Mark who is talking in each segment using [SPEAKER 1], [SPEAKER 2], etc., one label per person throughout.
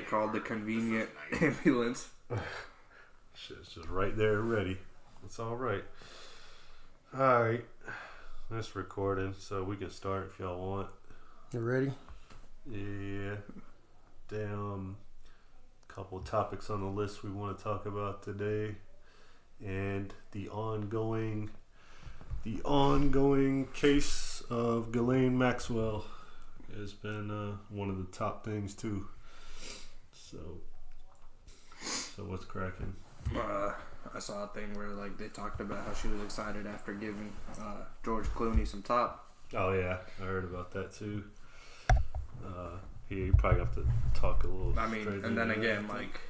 [SPEAKER 1] called the convenient ambulance.
[SPEAKER 2] Shit's just right there ready. It's all right. All right. That's recording, so we can start if y'all want.
[SPEAKER 3] You ready?
[SPEAKER 2] Yeah. Damn. Couple topics on the list we want to talk about today, and the ongoing case of Ghislaine Maxwell has been one of the top things too. So what's cracking?
[SPEAKER 1] I saw a thing where like they talked about how she was excited after giving George Clooney some top.
[SPEAKER 2] Oh yeah, I heard about that too. You probably have to talk a little.
[SPEAKER 1] I mean, and then again, like,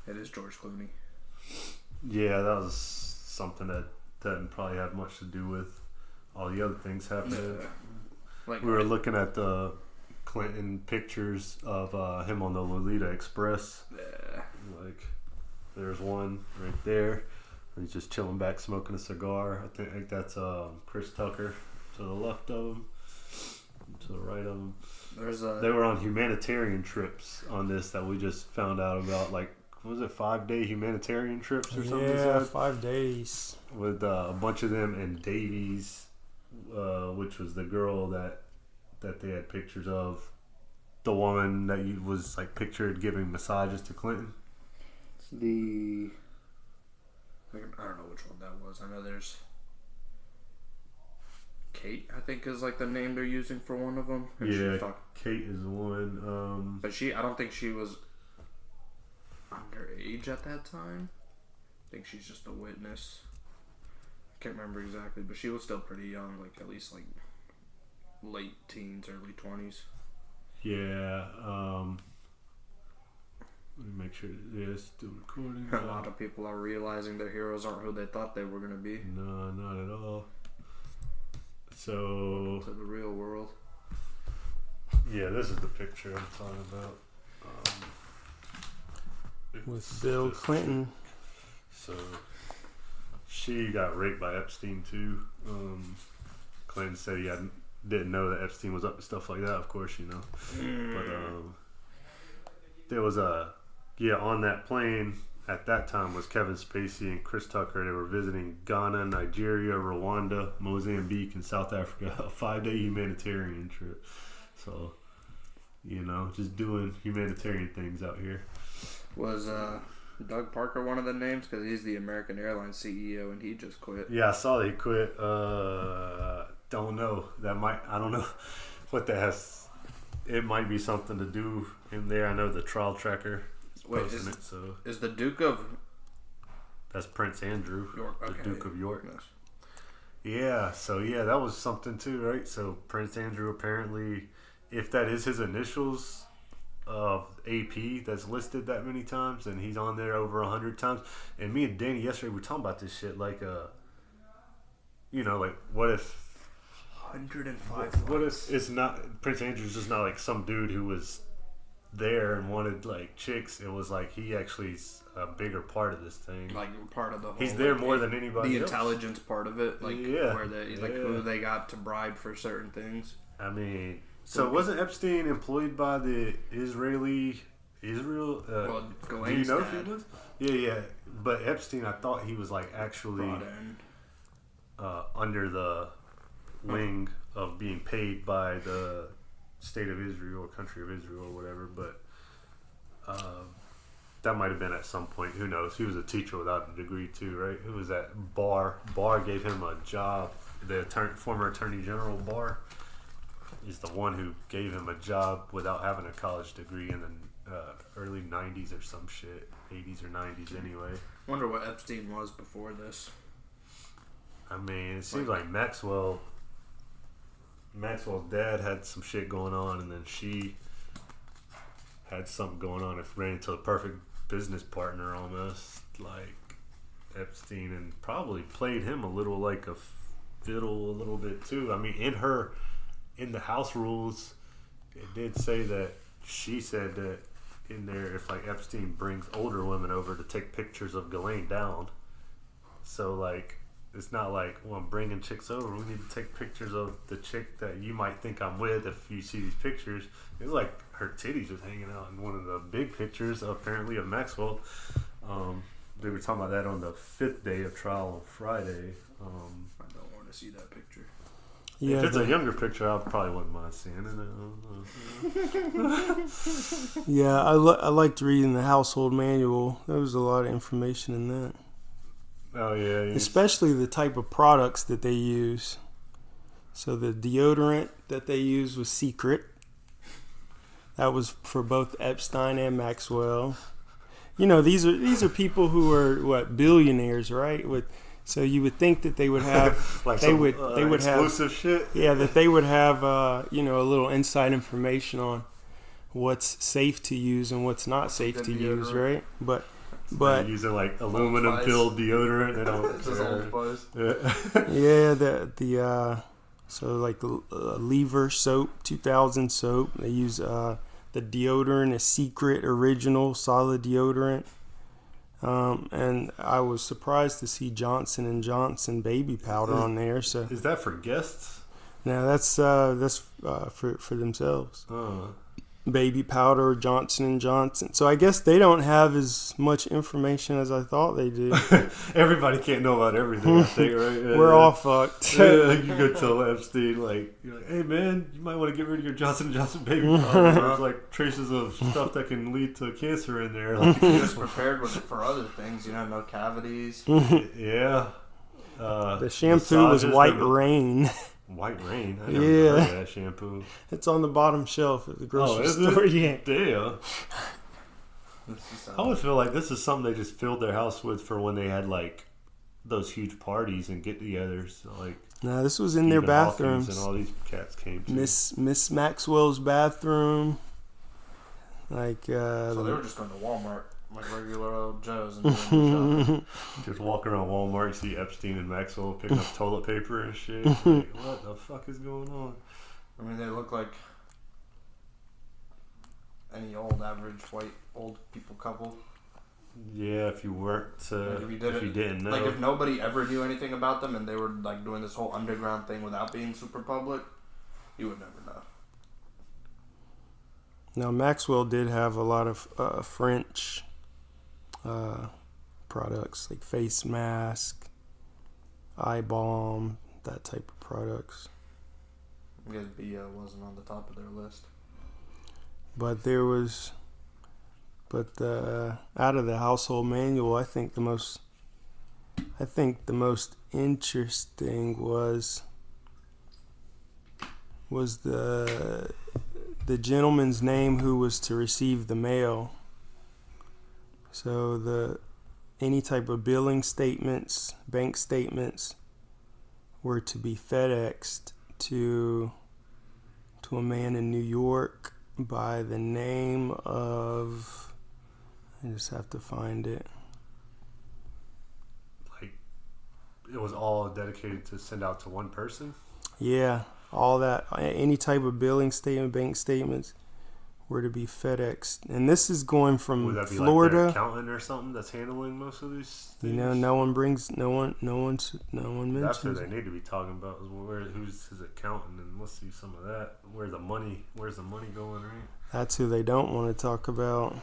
[SPEAKER 1] it is George Clooney. Yeah,
[SPEAKER 2] that was something that didn't probably have much to do with all the other things happening.
[SPEAKER 1] Yeah. Like,
[SPEAKER 2] we were looking at the Clinton pictures of him on the Lolita Express.
[SPEAKER 1] Yeah.
[SPEAKER 2] Like, there's one right there. He's just chilling back, smoking a cigar. I think that's Chris Tucker to the left of him, to the right of him. They were on humanitarian trips on this that we just found out about. Like, was it 5-day humanitarian trips or something?
[SPEAKER 3] Yeah, 5 days.
[SPEAKER 2] With a bunch of them and Davies, which was the girl that they had pictures of. The woman that was like pictured giving massages to Clinton.
[SPEAKER 1] I don't know which one that was. I know there's Kate, I think, is like the name they're using for one of them. And
[SPEAKER 2] yeah, Kate is the one.
[SPEAKER 1] But I don't think she was underage at that time. I think she's just a witness. Can't remember exactly, but she was still pretty young, like at least like late teens, early 20s.
[SPEAKER 2] Yeah. Let me make sure. Yeah, it's still recording.
[SPEAKER 1] A lot of people are realizing their heroes aren't who they thought they were going to be.
[SPEAKER 2] No, not at all. So
[SPEAKER 1] to the real world.
[SPEAKER 2] Yeah, this is the picture I'm talking about.
[SPEAKER 3] With Bill Clinton.
[SPEAKER 2] So she got raped by Epstein too. Clinton said he didn't know that Epstein was up to stuff like that. Of course, you know. But there was on that plane at that time was Kevin Spacey and Chris Tucker. They were visiting Ghana, Nigeria, Rwanda, Mozambique, and South Africa. A 5-day humanitarian trip. So, just doing humanitarian things out here.
[SPEAKER 1] Was Doug Parker one of the names? Because he's the American Airlines CEO and he just quit.
[SPEAKER 2] Yeah, I saw that he quit. Don't know. I don't know what that has. It might be something to do in there. I know the trial tracker. Is the Duke of... That's Prince Andrew.
[SPEAKER 1] York. Okay.
[SPEAKER 2] The Duke of York.
[SPEAKER 1] Yes.
[SPEAKER 2] Yeah, so that was something too, right? So Prince Andrew apparently, if that is his initials of AP that's listed that many times, and he's on there over 100 times. And me and Danny yesterday were talking about this shit, like, like what if...
[SPEAKER 1] 105
[SPEAKER 2] What if it's not... Prince Andrew's just not like some dude who was there and wanted like chicks. It was like he actually is a bigger part of this thing,
[SPEAKER 1] like part of the whole,
[SPEAKER 2] he's there more than anybody
[SPEAKER 1] else.
[SPEAKER 2] else.
[SPEAKER 1] Intelligence part of it, like where they who they got to bribe for certain things.
[SPEAKER 2] I mean, so wasn't Epstein employed by the Israel? Do you know if he was? Yeah, but Epstein, I thought he was like actually under the wing of being paid by the State of Israel or Country of Israel or whatever, but that might have been at some point. Who knows? He was a teacher without a degree too, right? Who was that? Barr gave him a job. The former Attorney General Barr is the one who gave him a job without having a college degree in the early 90s or some shit. 80s or 90s anyway.
[SPEAKER 1] Wonder what Epstein was before this.
[SPEAKER 2] I mean, it seems like Maxwell's dad had some shit going on, and then she had something going on. It ran into the perfect business partner almost, like Epstein, and probably played him a little like a fiddle a little bit too. I mean, in the house rules, it did say that she said that in there, if like Epstein brings older women over to take pictures of Ghislaine down, so like it's not like, well, I'm bringing chicks over. We need to take pictures of the chick that you might think I'm with if you see these pictures. It's like her titties was hanging out in one of the big pictures, apparently, of Maxwell. They were talking about that on the 5th day of trial on Friday.
[SPEAKER 1] I don't want to see that picture.
[SPEAKER 2] Yeah, if it's a younger picture, I probably wouldn't mind seeing it.
[SPEAKER 3] Yeah, I liked reading the household manual. There was a lot of information in that.
[SPEAKER 2] Oh, yeah.
[SPEAKER 3] Especially the type of products that they use. So the deodorant that they used was secret. That was for both Epstein and Maxwell. You know, these are people who are billionaires, right? So you would think that they would have
[SPEAKER 2] like
[SPEAKER 3] they would
[SPEAKER 2] exclusive
[SPEAKER 3] have
[SPEAKER 2] shit.
[SPEAKER 3] Yeah, that they would have a little inside information on what's safe to use and what's not safe to use, right? But
[SPEAKER 2] they're using like aluminum filled deodorant. They don't.
[SPEAKER 1] It's just Old Spice.
[SPEAKER 3] Yeah, so like Lever soap, 2000 soap. They use the deodorant, a secret original solid deodorant. And I was surprised to see Johnson & Johnson baby powder on there. So
[SPEAKER 2] is that for guests?
[SPEAKER 3] No, that's for themselves. Baby powder, Johnson & Johnson. So I guess they don't have as much information as I thought they did.
[SPEAKER 2] Everybody can't know about everything, I think, right?
[SPEAKER 3] We're all fucked.
[SPEAKER 2] You go tell Epstein, you're like, hey man, you might want to get rid of your Johnson & Johnson baby powder. There's like traces of stuff that can lead to cancer in there. Like,
[SPEAKER 1] you're just prepared for other things, no cavities.
[SPEAKER 2] Yeah.
[SPEAKER 3] The shampoo was White Rain.
[SPEAKER 2] White Rain? I never heard of that shampoo.
[SPEAKER 3] It's on the bottom shelf at the grocery store.
[SPEAKER 2] Yeah. Damn. I always feel like this is something they just filled their house with for when they had those huge parties and get-togethers.
[SPEAKER 3] No, this was in their bathrooms.
[SPEAKER 2] And all these cats came to.
[SPEAKER 3] Miss Maxwell's bathroom.
[SPEAKER 1] So they were just going to Walmart. Like regular old Joe's and doing shopping.
[SPEAKER 2] Just walking around Walmart, see Epstein and Maxwell picking up toilet paper and shit. What the fuck is going on?
[SPEAKER 1] I mean, they look like any old average white old people couple.
[SPEAKER 2] Yeah, if you weren't if you didn't know.
[SPEAKER 1] If nobody ever knew anything about them and they were doing this whole underground thing without being super public, you would never know.
[SPEAKER 3] Now Maxwell did have a lot of French products like face mask, eye balm, that type of products.
[SPEAKER 1] I guess BO wasn't on the top of their list.
[SPEAKER 3] But out of the household manual, I think the most interesting was the gentleman's name who was to receive the mail. So any type of billing statements, bank statements, were to be FedExed to a man in New York by the name of, I just have to find it.
[SPEAKER 2] It was all dedicated to send out to one person?
[SPEAKER 3] Yeah, all that, any type of billing statement, bank statements were to be FedExed. And this is going from
[SPEAKER 2] Would that be
[SPEAKER 3] Florida.
[SPEAKER 2] Like their accountant or something that's handling most of these things?
[SPEAKER 3] No one mentions
[SPEAKER 2] That's what they
[SPEAKER 3] it.
[SPEAKER 2] need to be talking about is who's his accountant, and let's see some of that. Where's the money going, right?
[SPEAKER 3] That's who they don't want to talk about.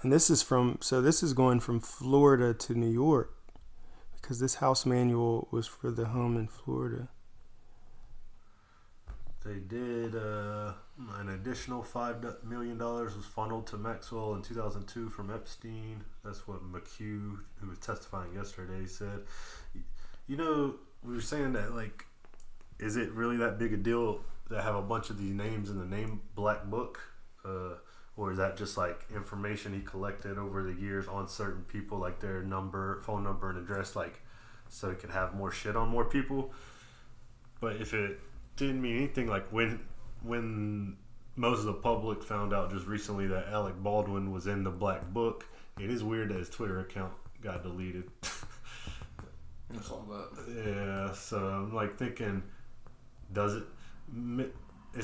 [SPEAKER 3] And this is going from Florida to New York, because this house manual was for the home in Florida.
[SPEAKER 2] They did an additional $5 million was funneled to Maxwell in 2002 from Epstein. That's what McHugh, who was testifying yesterday, said. We were saying that, is it really that big a deal to have a bunch of these names in the name black book? Or is that just information he collected over the years on certain people, like their number, phone number, and address, so he could have more shit on more people? But if it didn't mean anything, when most of the public found out just recently that Alec Baldwin was in the black book, it is weird that his Twitter account got deleted.
[SPEAKER 1] I saw that.
[SPEAKER 2] Yeah, so I'm thinking,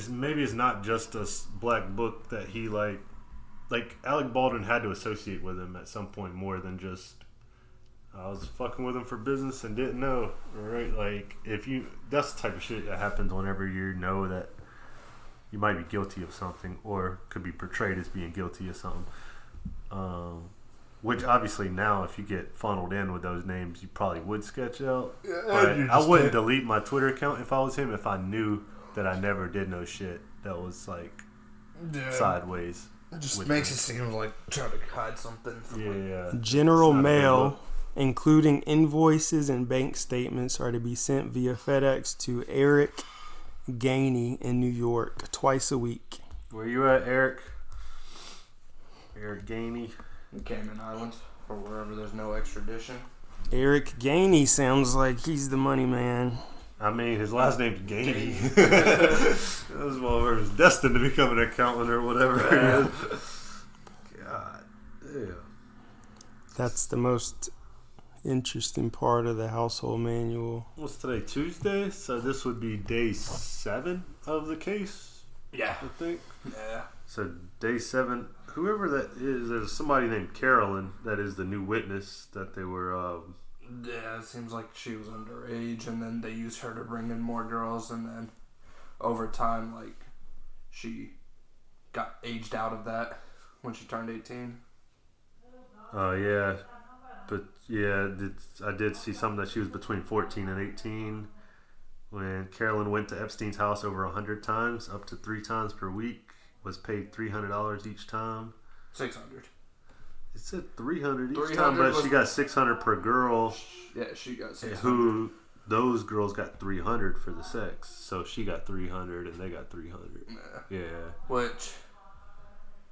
[SPEAKER 2] maybe it's not just a black book that he like Alec Baldwin had to associate with him at some point more than just I was fucking with him for business and didn't know, right? Like that's the type of shit that happens whenever you know that you might be guilty of something or could be portrayed as being guilty of something. Which obviously now, if you get funneled in with those names, you probably would sketch out. But I wouldn't delete my Twitter account if I was him if I knew that I never did no shit that was like sideways.
[SPEAKER 1] It just makes it seem like trying to hide something. From
[SPEAKER 3] General Mail, including invoices and bank statements, are to be sent via FedEx to Eric Gainey in New York twice a week.
[SPEAKER 2] Where you at, Eric? Eric Gainey.
[SPEAKER 1] Cayman Islands, or wherever there's no extradition.
[SPEAKER 3] Eric Gainey sounds like he's the money man.
[SPEAKER 2] I mean, his last name's Gainey. This motherfucker is destined to become an accountant or whatever he is. God damn.
[SPEAKER 3] That's the most interesting part of the household manual.
[SPEAKER 2] What's today? Tuesday? So this would be day 7 of the case?
[SPEAKER 1] Yeah.
[SPEAKER 2] I think.
[SPEAKER 1] Yeah.
[SPEAKER 2] So day 7, whoever that is, there's somebody named Carolyn that is the new witness that they were...
[SPEAKER 1] Yeah, it seems like she was underage, and then they used her to bring in more girls, and then over time, like, she got aged out of that when she turned 18.
[SPEAKER 2] Oh, yeah. But, yeah, I did see something that she was between 14 and 18 when Carolyn went to Epstein's house over 100 times, up to 3 times per week, was paid $300 each time.
[SPEAKER 1] 600.
[SPEAKER 2] It said 300 each time, but she got 600 per girl.
[SPEAKER 1] Yeah, she got 600.
[SPEAKER 2] Who those girls got 300 for the sex, so she got 300 and they got 300. Yeah.
[SPEAKER 1] Which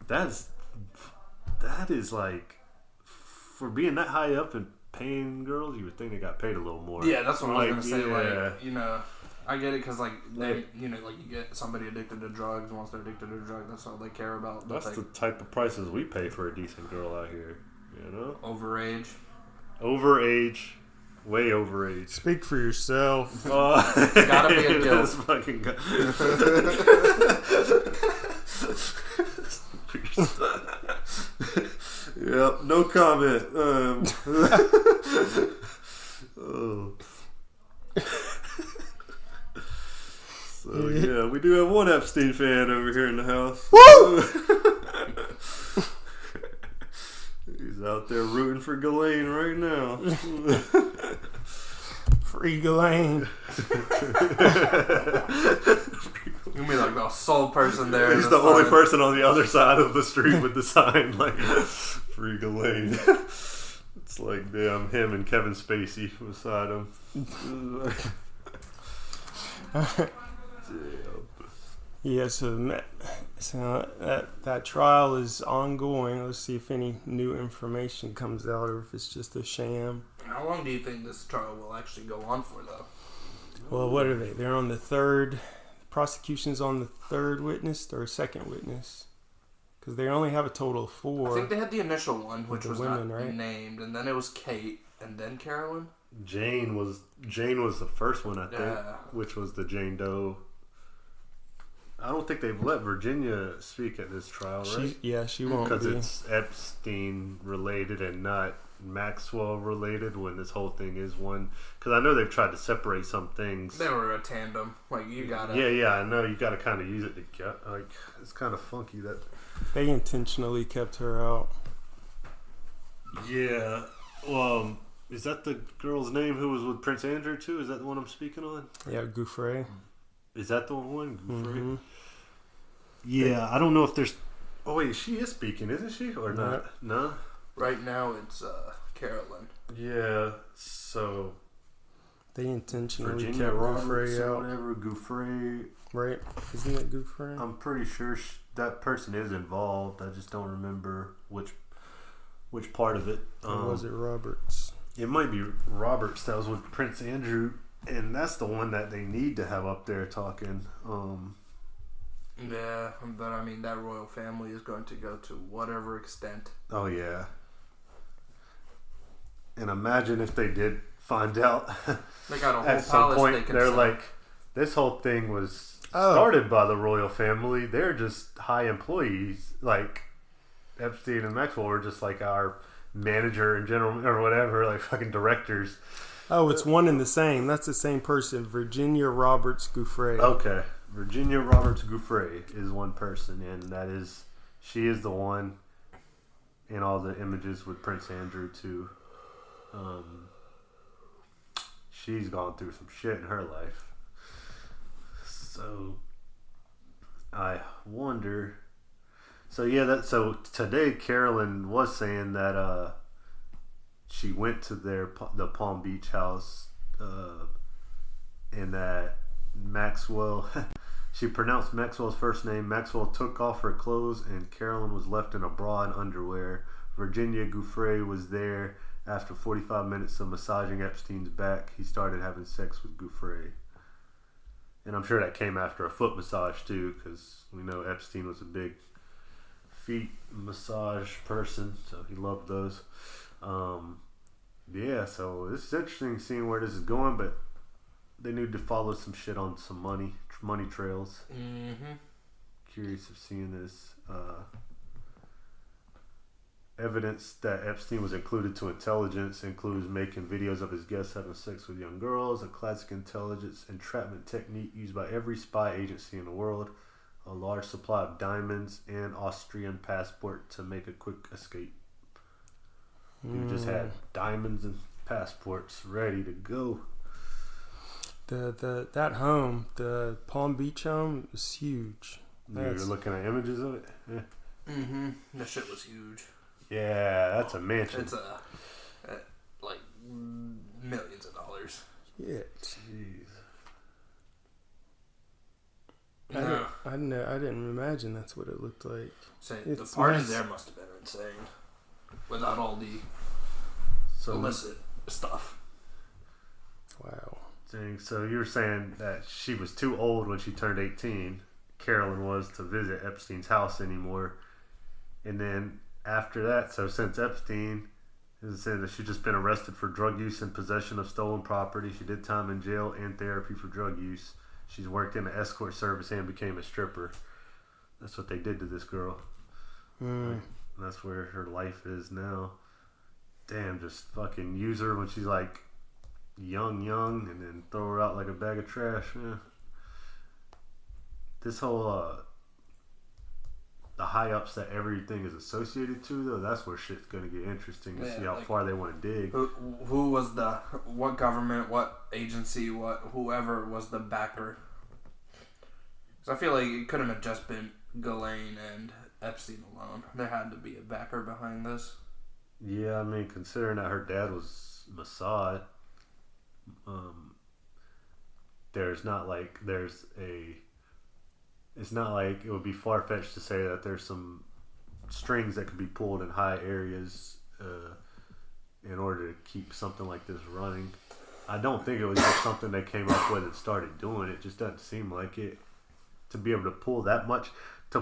[SPEAKER 2] that is like for being that high up and paying girls, you would think they got paid a little more.
[SPEAKER 1] Yeah, that's what I was gonna say.
[SPEAKER 2] Yeah.
[SPEAKER 1] Like, you know, I get it because like they, you know, like you get somebody addicted to drugs, and once they're addicted to drugs, that's all they care about.
[SPEAKER 2] That's the type of prices we pay for a decent girl out here. You know,
[SPEAKER 1] overage,
[SPEAKER 2] way overage.
[SPEAKER 3] Speak for yourself.
[SPEAKER 1] Gotta be a guilt.
[SPEAKER 2] Fucking Yep, no comment. Oh. So yeah, we do have one Epstein fan over here in the house.
[SPEAKER 3] Woo!
[SPEAKER 2] He's out there rooting for Ghislaine right now.
[SPEAKER 3] Free Ghislaine.
[SPEAKER 1] You mean like the sole person there?
[SPEAKER 2] He's the only person on the other side of the street with the sign like Free Ghislaine. It's like damn him and Kevin Spacey beside him.
[SPEAKER 3] Yeah, so that trial is ongoing. Let's see if any new information comes out or if it's just a sham.
[SPEAKER 1] How long do you think this trial will actually go on for, though?
[SPEAKER 3] Well, what are they? They're on the third. Prosecution's on the third witness or second witness, because they only have a total of 4.
[SPEAKER 1] I think they had the initial one, which was
[SPEAKER 3] women,
[SPEAKER 1] not
[SPEAKER 3] right?
[SPEAKER 1] named, and then it was Kate, and then Carolyn.
[SPEAKER 2] Jane was the first one, I think,
[SPEAKER 1] Yeah.
[SPEAKER 2] which was the Jane Doe. I don't think they've let Virginia speak at this trial, right?
[SPEAKER 3] She won't
[SPEAKER 2] because
[SPEAKER 3] be.
[SPEAKER 2] it's Epstein related and not Maxwell related. When this whole thing is one, because I know they've tried to separate some things.
[SPEAKER 1] They were a tandem. Like you gotta.
[SPEAKER 2] Yeah. I know you gotta kind of use it to get. Like it's kind of funky that
[SPEAKER 3] They intentionally kept her out.
[SPEAKER 2] Yeah. Well, is that the girl's name who was with Prince Andrew too? Is that the one I'm speaking on?
[SPEAKER 3] Yeah, Gouffre.
[SPEAKER 2] Is that the one?
[SPEAKER 3] Mm-hmm.
[SPEAKER 2] Yeah, I don't know if there's. Oh wait, she is speaking, isn't she, or not? No.
[SPEAKER 1] Right now it's Carolyn.
[SPEAKER 2] Yeah. So.
[SPEAKER 3] They intentionally
[SPEAKER 2] Virginia
[SPEAKER 3] kept
[SPEAKER 2] Roberts
[SPEAKER 3] Gouffre
[SPEAKER 2] or
[SPEAKER 3] out.
[SPEAKER 2] whatever, Gouffre.
[SPEAKER 3] Right? Isn't it Gouffre?
[SPEAKER 2] I'm pretty sure that person is involved. I just don't remember which part of it.
[SPEAKER 3] Or was it Roberts?
[SPEAKER 2] It might be Roberts that was with Prince Andrew, and that's the one that they need to have up there talking.
[SPEAKER 1] Yeah, but I mean that royal family is going to go to whatever extent.
[SPEAKER 2] Oh yeah. And imagine if they did find out
[SPEAKER 1] They got a whole
[SPEAKER 2] at some
[SPEAKER 1] palace
[SPEAKER 2] point
[SPEAKER 1] they can
[SPEAKER 2] they're
[SPEAKER 1] sell.
[SPEAKER 2] like, this whole thing was started by the royal family. They're just high employees, like, Epstein and Maxwell were just like our manager and general or whatever, like fucking directors.
[SPEAKER 3] Oh, it's one and the same. That's the same person. Virginia Roberts Giuffre.
[SPEAKER 2] Okay. Virginia Roberts Giuffre is one person, and she is the one in all the images with Prince Andrew too. She's gone through some shit in her life. So I wonder. So yeah, so today Carolyn was saying that she went to the Palm Beach house, and that Maxwell. She pronounced Maxwell's first name. Maxwell took off her clothes, and Carolyn was left in a bra and underwear. Virginia Giuffre was there. After 45 minutes of massaging Epstein's back, he started having sex with Giuffre. And I'm sure that came after a foot massage too, because we know Epstein was a big feet massage person, so he loved those. Yeah, so it's interesting seeing where this is going, but they need to follow some shit on some money trails.
[SPEAKER 1] Mm-hmm.
[SPEAKER 2] Curious of seeing this. Evidence that Epstein was included to intelligence includes making videos of his guests having sex with young girls, a classic intelligence entrapment technique used by every spy agency in the world, a large supply of diamonds, and Austrian passport to make a quick escape. You just had diamonds and passports ready to go.
[SPEAKER 3] That home, the Palm Beach home, is huge.
[SPEAKER 2] You're looking at images of it? Yeah.
[SPEAKER 1] Mm-hmm. That shit was huge.
[SPEAKER 2] Yeah, that's a mansion.
[SPEAKER 1] It's like millions of dollars.
[SPEAKER 3] Yeah.
[SPEAKER 2] Jeez.
[SPEAKER 1] No.
[SPEAKER 3] I didn't imagine that's what it looked like.
[SPEAKER 1] The parties there must have been insane. Without all the illicit stuff.
[SPEAKER 3] Wow.
[SPEAKER 2] Dang, so you were saying that she was too old when she turned 18, Carolyn was, to visit Epstein's house anymore. And then after that, so since Epstein is saying that she's just been arrested for drug use and possession of stolen property, she did time in jail and therapy for drug use. She's worked in the escort service and became a stripper. That's what they did to this girl. And that's where her life is now. Damn, just fucking use her when she's like young, and then throw her out like a bag of trash. Yeah. This whole the high ups that everything is associated to, though, that's where shit's gonna get interesting to see how far they want to dig.
[SPEAKER 1] Who was what government, what agency, whoever was the backer? Because I feel like it couldn't have just been Ghislaine and Epstein alone. There had to be a backer behind this.
[SPEAKER 2] Yeah, I mean, considering that her dad was Mossad, it's not like it would be far-fetched to say that there's some strings that could be pulled in high areas in order to keep something like this running. I don't think it was just something they came up with and started doing. It just doesn't seem like it. To be able to pull that much, to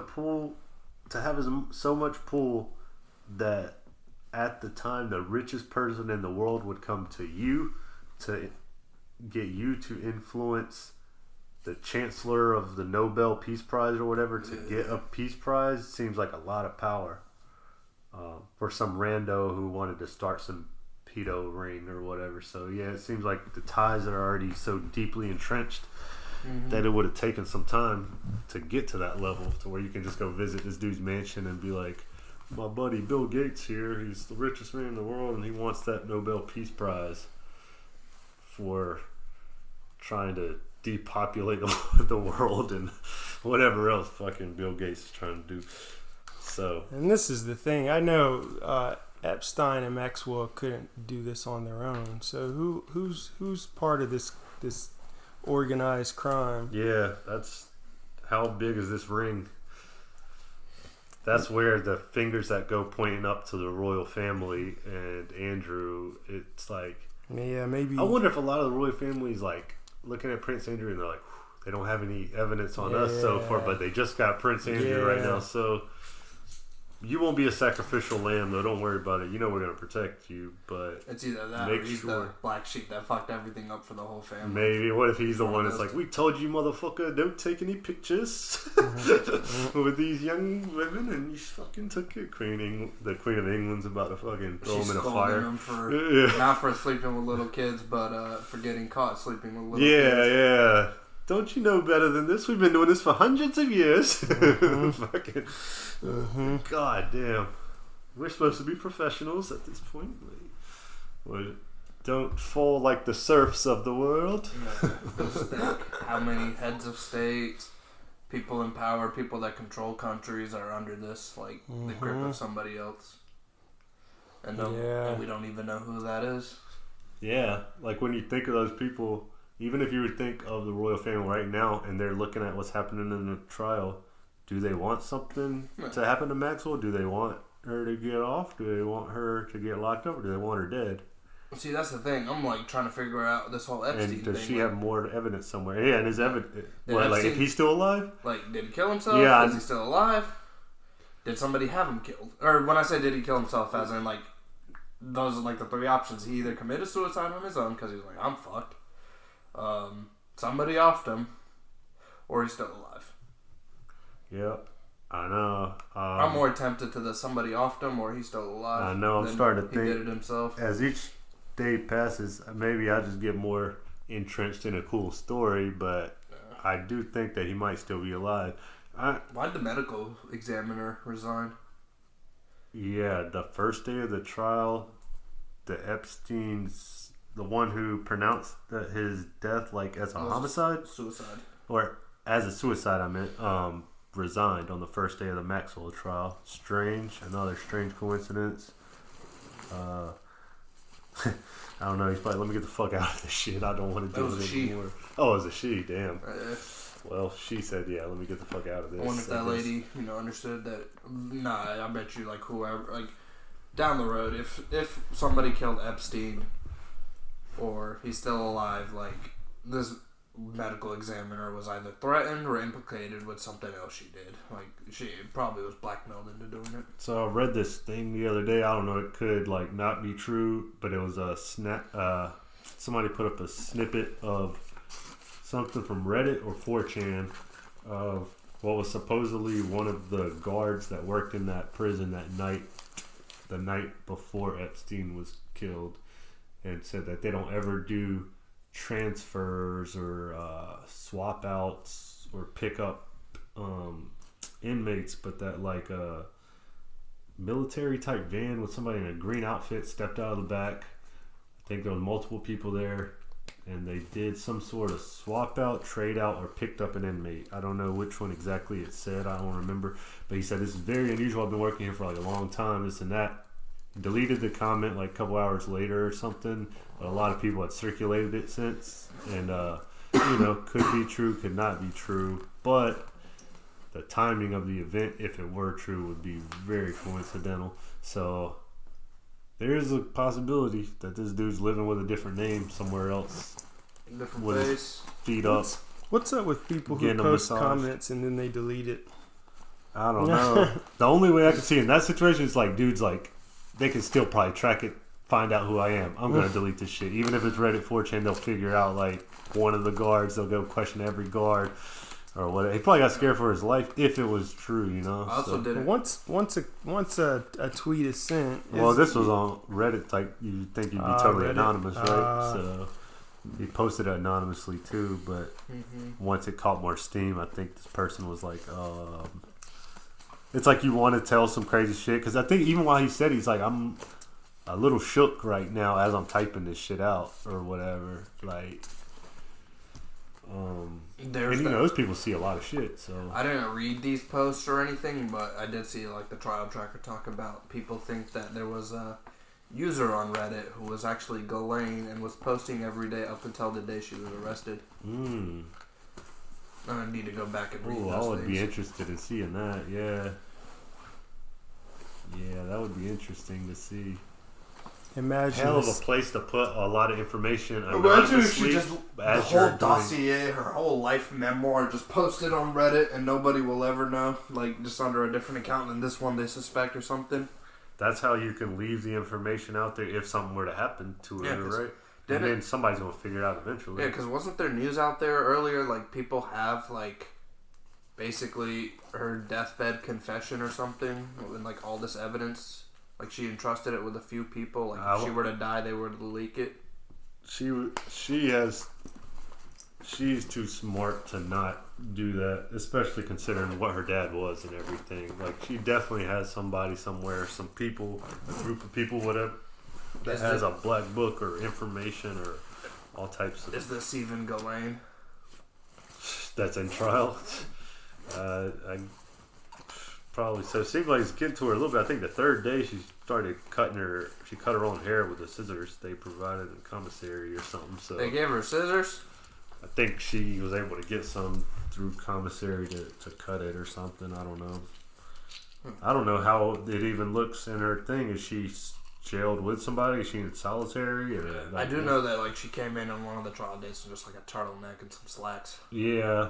[SPEAKER 2] have so much pull that at the time the richest person in the world would come to you to get you to influence the chancellor of the Nobel Peace Prize or whatever to get a peace prize seems like a lot of power for some rando who wanted to start some pedo ring or whatever. So yeah, it seems like the ties are already so deeply entrenched that it would have taken some time to get to that level to where you can just go visit this dude's mansion and be like, my buddy Bill Gates here, he's the richest man in the world and he wants that Nobel Peace Prize for trying to depopulate the world and whatever else fucking Bill Gates is trying to do. So,
[SPEAKER 3] and this is the thing. I know Epstein and Maxwell couldn't do this on their own. So who's part of this organized crime?
[SPEAKER 2] Yeah, that's how big is this ring? That's where the fingers that go pointing up to the royal family and Andrew, it's like,
[SPEAKER 3] yeah, maybe.
[SPEAKER 2] I wonder if a lot of the royal families like looking at Prince Andrew and they're like, they don't have any evidence on us so far, but they just got Prince Andrew right now, so You won't be a sacrificial lamb, though. Don't worry about it. You know we're going to protect you, but...
[SPEAKER 1] It's either that or he's the black sheep that fucked everything up for the whole family.
[SPEAKER 2] Maybe. What if he's the one that's like, we told you, motherfucker, don't take any pictures with these young women, and you fucking took it. The Queen of England's about to fucking throw him in a fire.
[SPEAKER 1] Him for, not for sleeping with little kids, but for getting caught sleeping with little kids.
[SPEAKER 2] Yeah. Don't you know better than this? We've been doing this for hundreds of years. Fucking... God damn. We're supposed to be professionals at this point. Don't fall like the serfs of the world.
[SPEAKER 1] Just think how many heads of state, people in power, people that control countries are under this, like, the grip of somebody else. And we don't even know who that is.
[SPEAKER 2] Yeah, like when you think of those people, even if you would think of the royal family right now and they're looking at what's happening in the trial, do they want something to happen to Maxwell? Do they want her to get off? Do they want her to get locked up? Or do they want her dead?
[SPEAKER 1] See, that's the thing. I'm like trying to figure out this whole Epstein thing.
[SPEAKER 2] And does she have more evidence somewhere? Yeah, and his evidence. Like, if he's still alive?
[SPEAKER 1] Like, did he kill himself?
[SPEAKER 2] Yeah.
[SPEAKER 1] Is he still alive? Did somebody have him killed? Or when I say did he kill himself, as in, like, those are like the three options. He either committed suicide on his own because he was like, I'm fucked. Somebody offed him, or he's still alive.
[SPEAKER 2] Yep, I know.
[SPEAKER 1] I'm more tempted to the somebody offed him or he's still alive.
[SPEAKER 2] I know. I'm starting to think
[SPEAKER 1] he did it himself.
[SPEAKER 2] As each day passes, maybe I just get more entrenched in a cool story, but I do think that he might still be alive.
[SPEAKER 1] Why'd the medical examiner resign?
[SPEAKER 2] Yeah, the first day of the trial, the Epstein's, the one who pronounced his death like as a homicide?
[SPEAKER 1] Suicide.
[SPEAKER 2] Or as a suicide, I meant, resigned on the first day of the Maxwell trial. Another strange coincidence. I don't know, he's probably, let me get the fuck out of this shit. I don't want to do it anymore. Oh, it was a she, damn. Well, she said, yeah, let me get the fuck out of this.
[SPEAKER 1] I wonder if that lady, understood that. Nah, I bet you, like, whoever, like, down the road, if somebody killed Epstein or he's still alive, like, this medical examiner was either threatened or implicated with something else she did. Like, she probably was blackmailed into doing it.
[SPEAKER 2] So I read this thing the other day. I don't know, it could, like, not be true, but it was a somebody put up a snippet of something from Reddit or 4chan of what was supposedly one of the guards that worked in that prison that night, the night before Epstein was killed, and said that they don't ever do transfers or swap outs or pick up inmates, but that like a military type van with somebody in a green outfit stepped out of the back. I think there was multiple people there, and they did some sort of swap out, trade out, or picked up an inmate. I don't know which one exactly it said. I don't remember. But he said, this is very unusual. I've been working here for like a long time, this and that. Deleted the comment like a couple hours later or something. But a lot of people had circulated it since. And, could be true, could not be true. But the timing of the event, if it were true, would be very coincidental. So there is a possibility that this dude's living with a different name somewhere else.
[SPEAKER 1] Different
[SPEAKER 2] with
[SPEAKER 1] face.
[SPEAKER 2] His feet up.
[SPEAKER 3] What's up with people who post comments and then they delete it?
[SPEAKER 2] I don't know. The only way I can see in that situation is like dudes like they can still probably track it, find out who I am. I'm gonna delete this shit. Even if it's Reddit 4chan, they'll figure out like one of the guards. They'll go question every guard or whatever. He probably got scared for his life if it was true, I
[SPEAKER 1] also did it.
[SPEAKER 3] Once a tweet is sent.
[SPEAKER 2] Well, this was on Reddit. Like you think you'd be totally
[SPEAKER 3] Reddit?
[SPEAKER 2] anonymous, right? So he posted it anonymously too. But once it caught more steam, I think this person was like, it's like you want to tell some crazy shit. Because I think even while he said, he's like, I'm a little shook right now as I'm typing this shit out or whatever. Like, those people see a lot of shit. So
[SPEAKER 1] I didn't read these posts or anything, but I did see like the trial tracker talk about people think that there was a user on Reddit who was actually Ghislaine and was posting every day up until the day she was arrested. I need to go back and read those
[SPEAKER 2] I would
[SPEAKER 1] things.
[SPEAKER 2] be interested in seeing that. Yeah, that would be interesting to see.
[SPEAKER 3] Imagine
[SPEAKER 2] hell of
[SPEAKER 3] this.
[SPEAKER 2] a place to put a lot of information.
[SPEAKER 1] Imagine if she just the
[SPEAKER 2] as
[SPEAKER 1] whole
[SPEAKER 2] you're doing-
[SPEAKER 1] dossier, her whole life memoir, just posted on Reddit, and nobody will ever know. Like just under a different account than this one they suspect or something.
[SPEAKER 2] That's how you can leave the information out there if something were to happen to her, right? And then somebody's gonna figure it out eventually.
[SPEAKER 1] Yeah, because wasn't there news out there earlier? Like people have like basically her deathbed confession or something, and like all this evidence. Like she entrusted it with a few people. Like if she were to die, they were to leak it. She's too smart to not do that, especially considering what her dad was and everything. Like she definitely has somebody somewhere, some people, a group of people, whatever, that has a black book or information or all types of. Is this even Ghislaine?
[SPEAKER 2] That's in trial. I probably so. It seems like it's getting to her a little bit. I think the third day she started cutting her. She cut her own hair with the scissors they provided in commissary or something. So
[SPEAKER 1] they gave her scissors.
[SPEAKER 2] I think she was able to get some through commissary to cut it or something. I don't know. I don't know how it even looks in her thing. Is she jailed with somebody? Is she in solitary? Or
[SPEAKER 1] I do know that like she came in on one of the trial dates with just like a turtleneck and some slacks.
[SPEAKER 2] Yeah.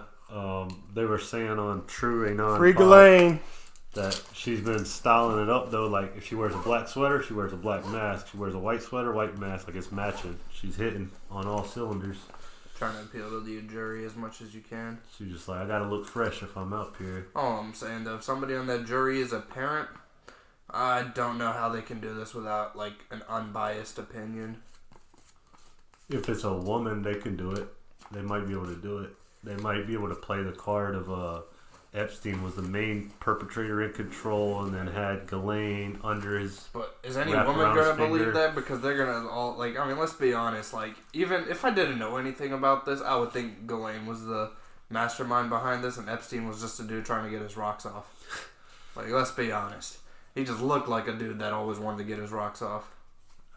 [SPEAKER 2] They were saying on True Anon
[SPEAKER 3] Free Ghislaine
[SPEAKER 2] that she's been styling it up though. Like if she wears a black sweater, she wears a black mask. She wears a white sweater, white mask. Like it's matching. She's hitting on all cylinders.
[SPEAKER 1] Trying to appeal to the jury as much as you can.
[SPEAKER 2] She's just like, I gotta look fresh if I'm up here.
[SPEAKER 1] All I'm saying though, if somebody on that jury is a parent, I don't know how they can do this without like an unbiased opinion.
[SPEAKER 2] If it's a woman, they can do it. They might be able to do it. They might be able to play the card of Epstein was the main perpetrator in control and then had Ghislaine under his.
[SPEAKER 1] But is any woman going to believe that? Because they're going to all, like, I mean, let's be honest. Like, even if I didn't know anything about this, I would think Ghislaine was the mastermind behind this and Epstein was just a dude trying to get his rocks off. Like, let's be honest. He just looked like a dude that always wanted to get his rocks off.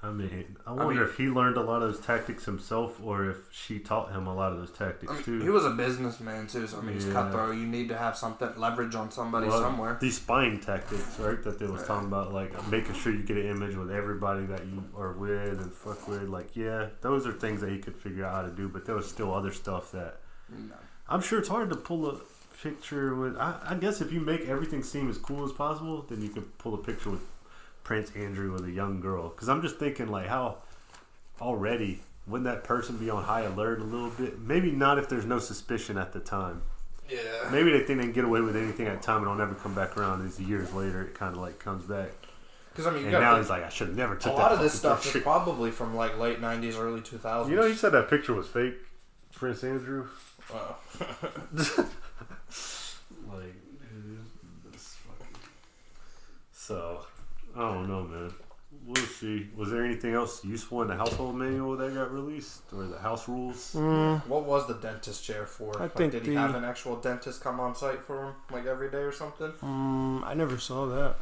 [SPEAKER 2] I mean, I wonder if he learned a lot of those tactics himself or if she taught him a lot of those tactics too.
[SPEAKER 1] He was a businessman too, so I mean, he's cutthroat. You need to have something, leverage on somebody somewhere.
[SPEAKER 2] These spying tactics, right, that they was talking about, like making sure you get an image with everybody that you are with and fuck with. Like, yeah, those are things that he could figure out how to do, but there was still other stuff that... No. I'm sure it's hard to pull a picture with... I guess if you make everything seem as cool as possible, then you could pull a picture with Prince Andrew with a young girl. Because I'm just thinking, like, how already wouldn't that person be on high alert a little bit? Maybe not if there's no suspicion at the time.
[SPEAKER 1] Yeah.
[SPEAKER 2] Maybe they think they can get away with anything at the time and it'll never come back around. These years later, it kind of like comes back.
[SPEAKER 1] Because I mean,
[SPEAKER 2] and now he's like, I should have never took that.
[SPEAKER 1] A lot of this stuff is probably from like late '90s, early 2000s.
[SPEAKER 2] You know, he said that picture was fake, Prince Andrew.
[SPEAKER 1] Wow.
[SPEAKER 2] Like, this fucking... So, I don't know, man. We'll see. Was there anything else useful in the household manual that got released, or the house rules?
[SPEAKER 1] What was the dentist chair for?
[SPEAKER 3] I think
[SPEAKER 1] did he have an actual dentist come on site for him, like every day or something?
[SPEAKER 3] I never saw that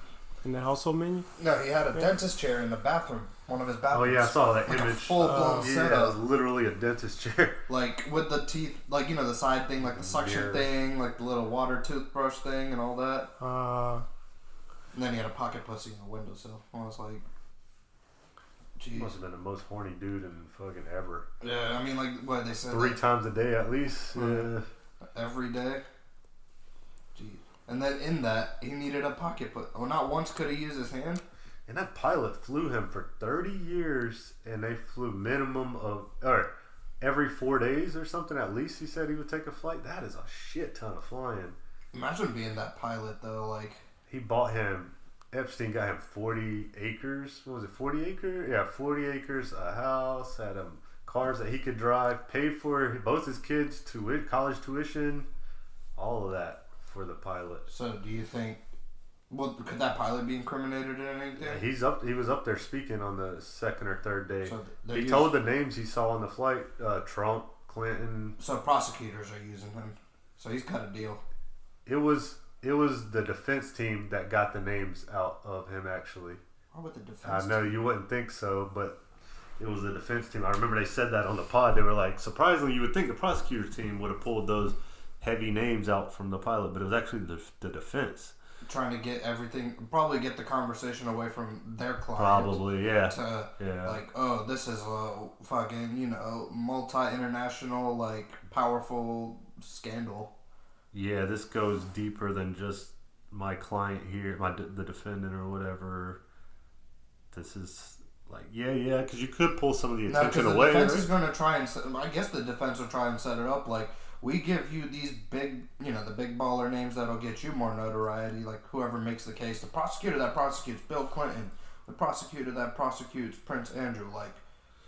[SPEAKER 3] in the household menu.
[SPEAKER 1] No, he had a dentist chair in the bathroom, one of his bathrooms.
[SPEAKER 2] Oh yeah, I saw that image.
[SPEAKER 1] A full-blown setup.
[SPEAKER 2] Yeah, it was literally a dentist chair.
[SPEAKER 1] Like with the teeth, like you know the side thing, like the suction thing, like the little water toothbrush thing, and all that. And then he had a pocket pussy in the windowsill. I was like, geez.
[SPEAKER 2] Must have been the most horny dude in fucking ever.
[SPEAKER 1] Yeah, I mean, like what they said.
[SPEAKER 2] 3 times a day at least. Yeah.
[SPEAKER 1] Every day. Jeez. And then in that, he needed a pocket put. Well, not once could he use his hand.
[SPEAKER 2] And that pilot flew him for 30 years, and they flew minimum of, or every 4 days or something at least. He said he would take a flight. That is a shit ton of flying.
[SPEAKER 1] Imagine being that pilot though, like.
[SPEAKER 2] He bought him, Epstein got him 40 acres. What was it, 40 acres? Yeah, 40 acres, a house, had him cars that he could drive, paid for both his kids' college tuition, all of that for the pilot.
[SPEAKER 1] So do you think, well, could that pilot be incriminated in anything?
[SPEAKER 2] Yeah, he was up there speaking on the second or third day.
[SPEAKER 1] So
[SPEAKER 2] he told the names he saw on the flight, Trump, Clinton.
[SPEAKER 1] So prosecutors are using him. So he's got a deal.
[SPEAKER 2] It was the defense team that got the names out of him, actually.
[SPEAKER 1] Why would the defense
[SPEAKER 2] I know you wouldn't think so, but it was the defense team. I remember they said that on the pod. They were like, surprisingly, you would think the prosecutor's team would have pulled those heavy names out from the pilot, but it was actually the defense.
[SPEAKER 1] trying to get everything, probably get the conversation away from their client.
[SPEAKER 2] Probably, yeah.
[SPEAKER 1] To,
[SPEAKER 2] yeah.
[SPEAKER 1] like, oh, this is a fucking, you know, multi-international, like, powerful scandal.
[SPEAKER 2] Yeah, this goes deeper than just my client here, the defendant or whatever. This is like, yeah, because you could pull some of the attention away.
[SPEAKER 1] The defense is going to try and, I guess the defense will try and set it up like, we give you these big, you know, the big baller names that'll get you more notoriety, like whoever makes the case. The prosecutor that prosecutes Bill Clinton, the prosecutor that prosecutes Prince Andrew, like,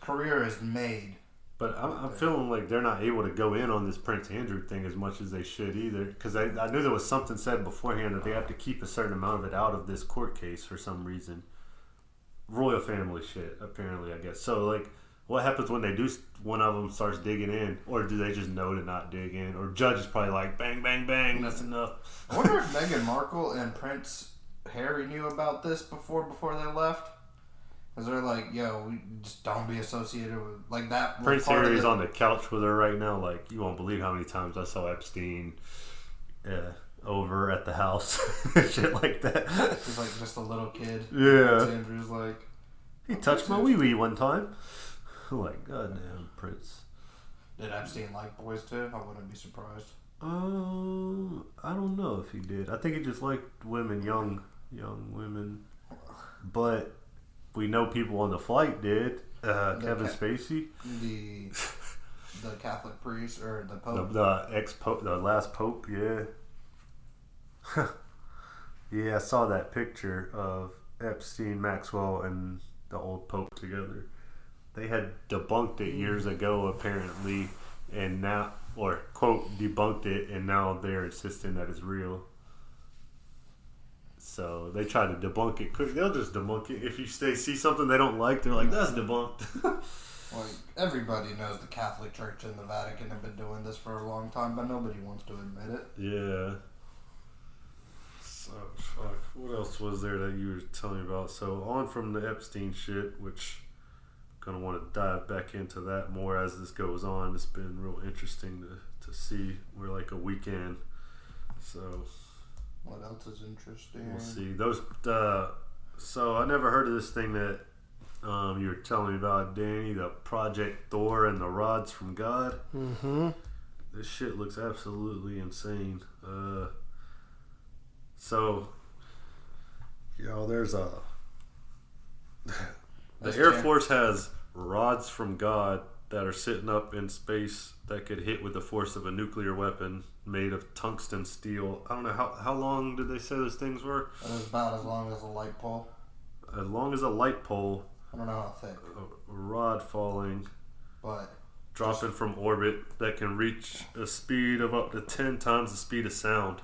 [SPEAKER 1] career is made.
[SPEAKER 2] But I'm feeling like they're not able to go in on this Prince Andrew thing as much as they should either. Because I knew there was something said beforehand that they have to keep a certain amount of it out of this court case for some reason. Royal family shit, apparently, I guess. So, like, what happens when they do, one of them starts digging in? Or do they just know to not dig in? Or judge is probably like, bang, bang, bang, that's enough.
[SPEAKER 1] I wonder if Meghan Markle and Prince Harry knew about this before they left. Because they're like, yo, we just don't be associated with, like, that.
[SPEAKER 2] Prince Harry's on the couch with her right now. Like, you won't believe how many times I saw Epstein over at the house. Shit like that.
[SPEAKER 1] He's like just a little kid.
[SPEAKER 2] Yeah.
[SPEAKER 1] Prince Andrew's like,
[SPEAKER 2] he touched my wee-wee one time. I'm like, goddamn, Prince.
[SPEAKER 1] Did Epstein like boys too? I wouldn't be surprised.
[SPEAKER 2] I don't know if he did. I think he just liked women, young women. But we know people on the flight did. Kevin Spacey.
[SPEAKER 1] The Catholic priest or the Pope.
[SPEAKER 2] The ex-Pope, the last Pope, yeah. Yeah, I saw that picture of Epstein, Maxwell, and the old Pope together. They had debunked it years ago, apparently, and now, or quote, debunked it, and now they're insisting that it's real. So they try to debunk it quick. They'll just debunk it. If they see something they don't like, they're like, that's debunked.
[SPEAKER 1] Like, everybody knows the Catholic Church and the Vatican have been doing this for a long time, but nobody wants to admit it.
[SPEAKER 2] Yeah. So, fuck. What else was there that you were telling me about? So, on from the Epstein shit, which I'm going to want to dive back into that more as this goes on. It's been real interesting to see. We're like a weekend. So,
[SPEAKER 1] what else is interesting?
[SPEAKER 2] We'll see. So, I never heard of this thing that you were telling me about, Danny, the Project Thor and the rods from God.
[SPEAKER 3] Mm-hmm.
[SPEAKER 2] This shit looks absolutely insane. So, there's the Air Force has rods from God that are sitting up in space that could hit with the force of a nuclear weapon made of tungsten steel. I don't know, how long did they say those things were?
[SPEAKER 1] It was about as long as a light pole.
[SPEAKER 2] As long as a light pole.
[SPEAKER 1] I don't know how thick.
[SPEAKER 2] A rod falling.
[SPEAKER 1] But
[SPEAKER 2] dropping from orbit that can reach a speed of up to 10 times the speed of sound.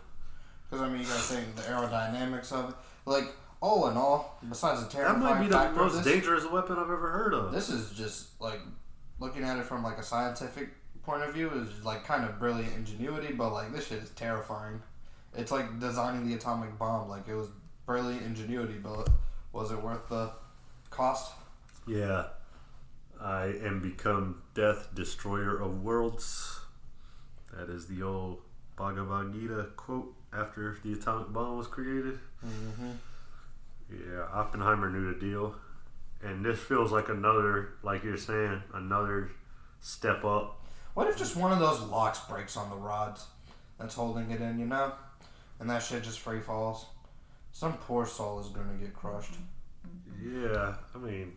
[SPEAKER 1] Because, I mean, you gotta think the aerodynamics of it. Like, all in all, besides the terrifying
[SPEAKER 2] that might be the
[SPEAKER 1] factor
[SPEAKER 2] most dangerous weapon I've ever heard of.
[SPEAKER 1] This is just, like, looking at it from, like, a scientific point of view is, like, kind of brilliant ingenuity, but, like, this shit is terrifying. It's like designing the atomic bomb. Like, it was brilliant ingenuity, but was it worth the cost?
[SPEAKER 2] Yeah. I am become death, destroyer of worlds. That is the old Bhagavad Gita quote after the atomic bomb was created.
[SPEAKER 1] Mm-hmm.
[SPEAKER 2] Yeah, Oppenheimer knew the deal. And this feels like another, like you're saying, another step up.
[SPEAKER 1] What if just one of those locks breaks on the rods that's holding it in, you know? And that shit just free falls? Some poor soul is gonna get crushed.
[SPEAKER 2] Yeah, I mean...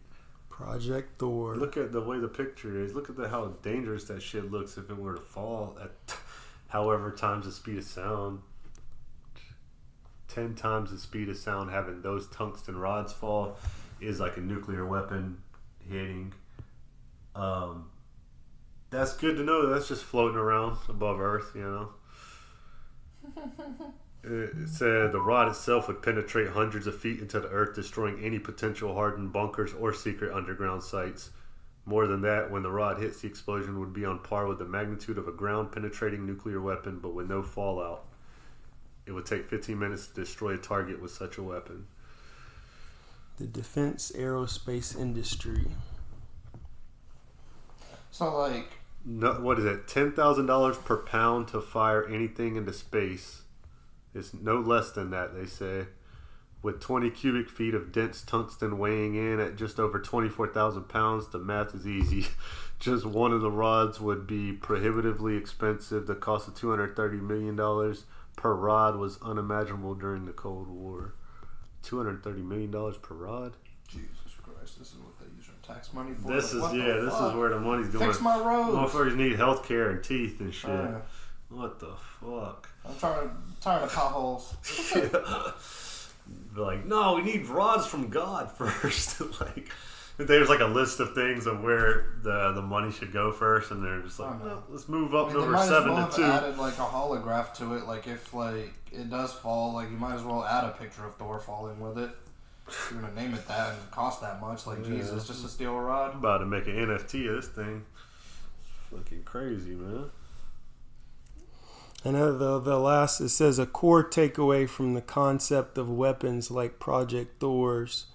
[SPEAKER 3] Project Thor.
[SPEAKER 2] Look at the way the picture is. Look at how dangerous that shit looks if it were to fall at however times the speed of sound. 10 times the speed of sound, having those tungsten rods fall is like a nuclear weapon hitting. That's good to know. That's just floating around above Earth, you know. It said the rod itself would penetrate hundreds of feet into the earth, destroying any potential hardened bunkers or secret underground sites. More than that, when the rod hits, the explosion would be on par with the magnitude of a ground-penetrating nuclear weapon, but with no fallout. It would take 15 minutes to destroy a target with such a weapon.
[SPEAKER 3] The defense aerospace industry.
[SPEAKER 1] So, like...
[SPEAKER 2] No, what is it? $10,000 per pound to fire anything into space. It's no less than that, they say. With 20 cubic feet of dense tungsten weighing in at just over 24,000 pounds, the math is easy. Just one of the rods would be prohibitively expensive. The cost of $230 million per rod was unimaginable during the Cold War. $230 million per rod?
[SPEAKER 1] Jesus Christ, this is what they use our tax money for?
[SPEAKER 2] This is where the money's going.
[SPEAKER 1] Fix my roads.
[SPEAKER 2] Motherfuckers need health care and teeth and shit. What the fuck?
[SPEAKER 1] I'm tired of potholes.
[SPEAKER 2] They're like, no, we need rods from God first. Like, there's like a list of things of where the money should go first, and they're just like, no, let's move up number 7 to 2.
[SPEAKER 1] Added like a holograph to it. Like if like it does fall, like you might as well add a picture of Thor falling with it. You're gonna name it that and it cost that much. Like Jesus, just a steel rod.
[SPEAKER 2] I'm about to make an NFT of this thing. It's fucking crazy, man.
[SPEAKER 3] And the last, it says a core takeaway from the concept of weapons like Project Thor's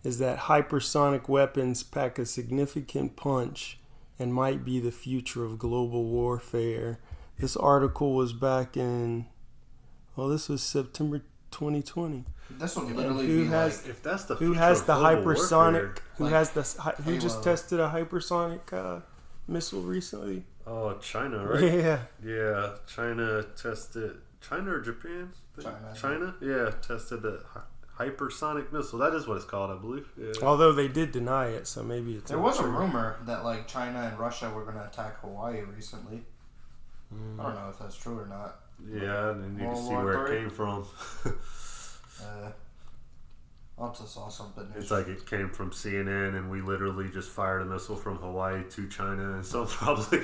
[SPEAKER 3] is that hypersonic weapons pack a significant punch and might be the future of global warfare. This article was back in, this was September 2020.
[SPEAKER 1] This would literally
[SPEAKER 3] be
[SPEAKER 2] if that's the
[SPEAKER 3] who has the hypersonic?
[SPEAKER 1] Warfare,
[SPEAKER 3] Who just tested a hypersonic missile recently?
[SPEAKER 2] Oh, China, right? Yeah, China tested. China or Japan? China? Yeah, tested the hypersonic missile. That is what it's called, I believe. Yeah.
[SPEAKER 3] Although they did deny it, so maybe it's.
[SPEAKER 1] There was a rumor that like China and Russia were going to attack Hawaii recently. I don't know if that's true or not.
[SPEAKER 2] Yeah, I need to see where it came from.
[SPEAKER 1] I just saw something.
[SPEAKER 2] It's like it came from CNN, and we literally just fired a missile from Hawaii to China, and so probably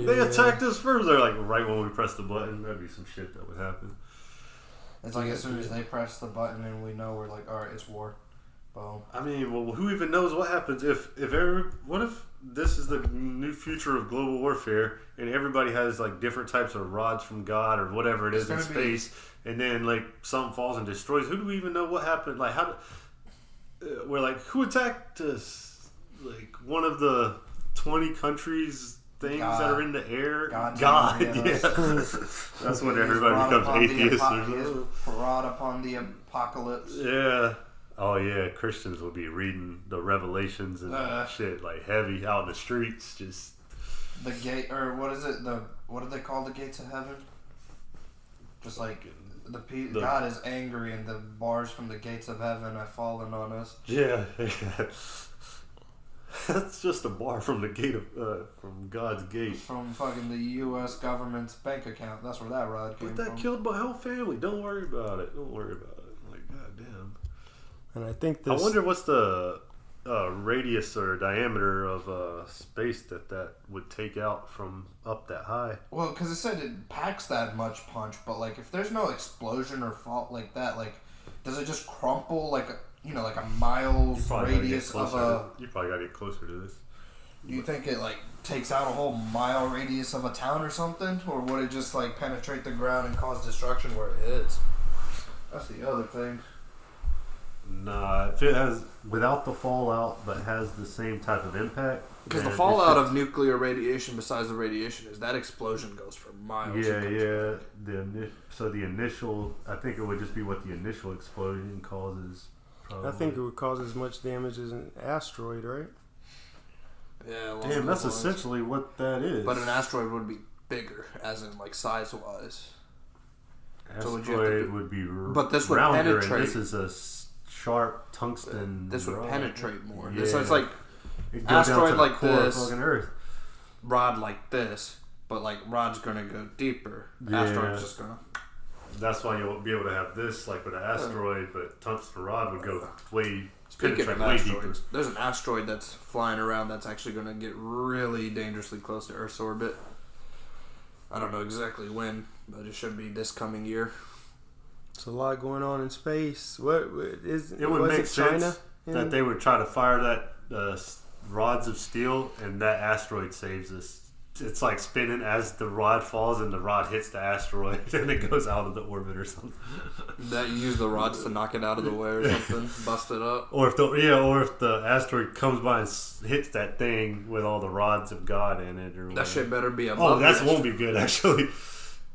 [SPEAKER 2] they attacked us first. They're like right when we press the button, that'd be some shit that would happen.
[SPEAKER 1] It's like as soon as they press the button and we know, we're like, all right, it's war. Boom.
[SPEAKER 2] I mean, well, who even knows what happens what if this is the new future of global warfare, and everybody has like different types of rods from God or whatever it is in space, and then like something falls and destroys. Who do we even know what happened? Like we're like, who attacked us? Like one of the 20 countries things that are in the air. God, yeah. That's when everybody becomes atheist.
[SPEAKER 1] Brought upon the apocalypse.
[SPEAKER 2] Yeah. Oh yeah, Christians will be reading the Revelations and shit like heavy out in the streets. Just
[SPEAKER 1] the gate, or what is it? What do they call the gates of heaven? Just like God is angry, and the bars from the gates of heaven have fallen on us.
[SPEAKER 2] Yeah. That's just a bar from the gate of from God's gate.
[SPEAKER 1] From fucking the U.S. government's bank account. That's where that rod came from.
[SPEAKER 2] But that killed my whole family. Don't worry about it. I'm like, goddamn.
[SPEAKER 3] And I think
[SPEAKER 2] I wonder what's the radius or diameter of space that would take out from up that high.
[SPEAKER 1] Well, because it said it packs that much punch, but like if there's no explosion or fault like that, like does it just crumple like a mile's radius of a?
[SPEAKER 2] You probably gotta get closer to this.
[SPEAKER 1] Do you think it like takes out a whole mile radius of a town or something, or would it just like penetrate the ground and cause destruction where it hits? That's the other thing.
[SPEAKER 2] Nah, if it has without the fallout, but has the same type of impact.
[SPEAKER 1] Because the fallout of nuclear radiation, besides the radiation, is that explosion goes for miles.
[SPEAKER 2] Yeah. The initial, I think it would just be what the initial explosion causes. Probably.
[SPEAKER 3] I think it would cause as much damage as an asteroid, right?
[SPEAKER 1] Yeah.
[SPEAKER 2] Damn, that's essentially what that is.
[SPEAKER 1] But an asteroid would be bigger, as in like size wise.
[SPEAKER 2] Asteroid would be
[SPEAKER 1] but this would
[SPEAKER 2] rounder,
[SPEAKER 1] penetrate.
[SPEAKER 2] And this is a sharp tungsten.
[SPEAKER 1] This would penetrate more.
[SPEAKER 2] Yeah.
[SPEAKER 1] So it's like asteroid like this,
[SPEAKER 2] Earth.
[SPEAKER 1] rod like this, but like rod's gonna go deeper. Yeah. Asteroid's just gonna.
[SPEAKER 2] That's why you'll be able to have this like with an asteroid, but tungsten rod would go way.
[SPEAKER 1] Speaking of asteroids, there's an asteroid that's flying around that's actually gonna get really dangerously close to Earth's orbit. I don't know exactly when, but it should be this coming year.
[SPEAKER 3] It's a lot going on in space. What is
[SPEAKER 2] it? Would make sense that they would try to fire that rods of steel, and that asteroid saves us. It's like spinning as the rod falls, and the rod hits the asteroid, and it goes out of the orbit or something.
[SPEAKER 1] That you use the rods to knock it out of the way or something, bust it up.
[SPEAKER 2] Or if the asteroid comes by and hits that thing with all the rods of God in it, or
[SPEAKER 1] that shit better be above.
[SPEAKER 2] Oh, that won't be good actually.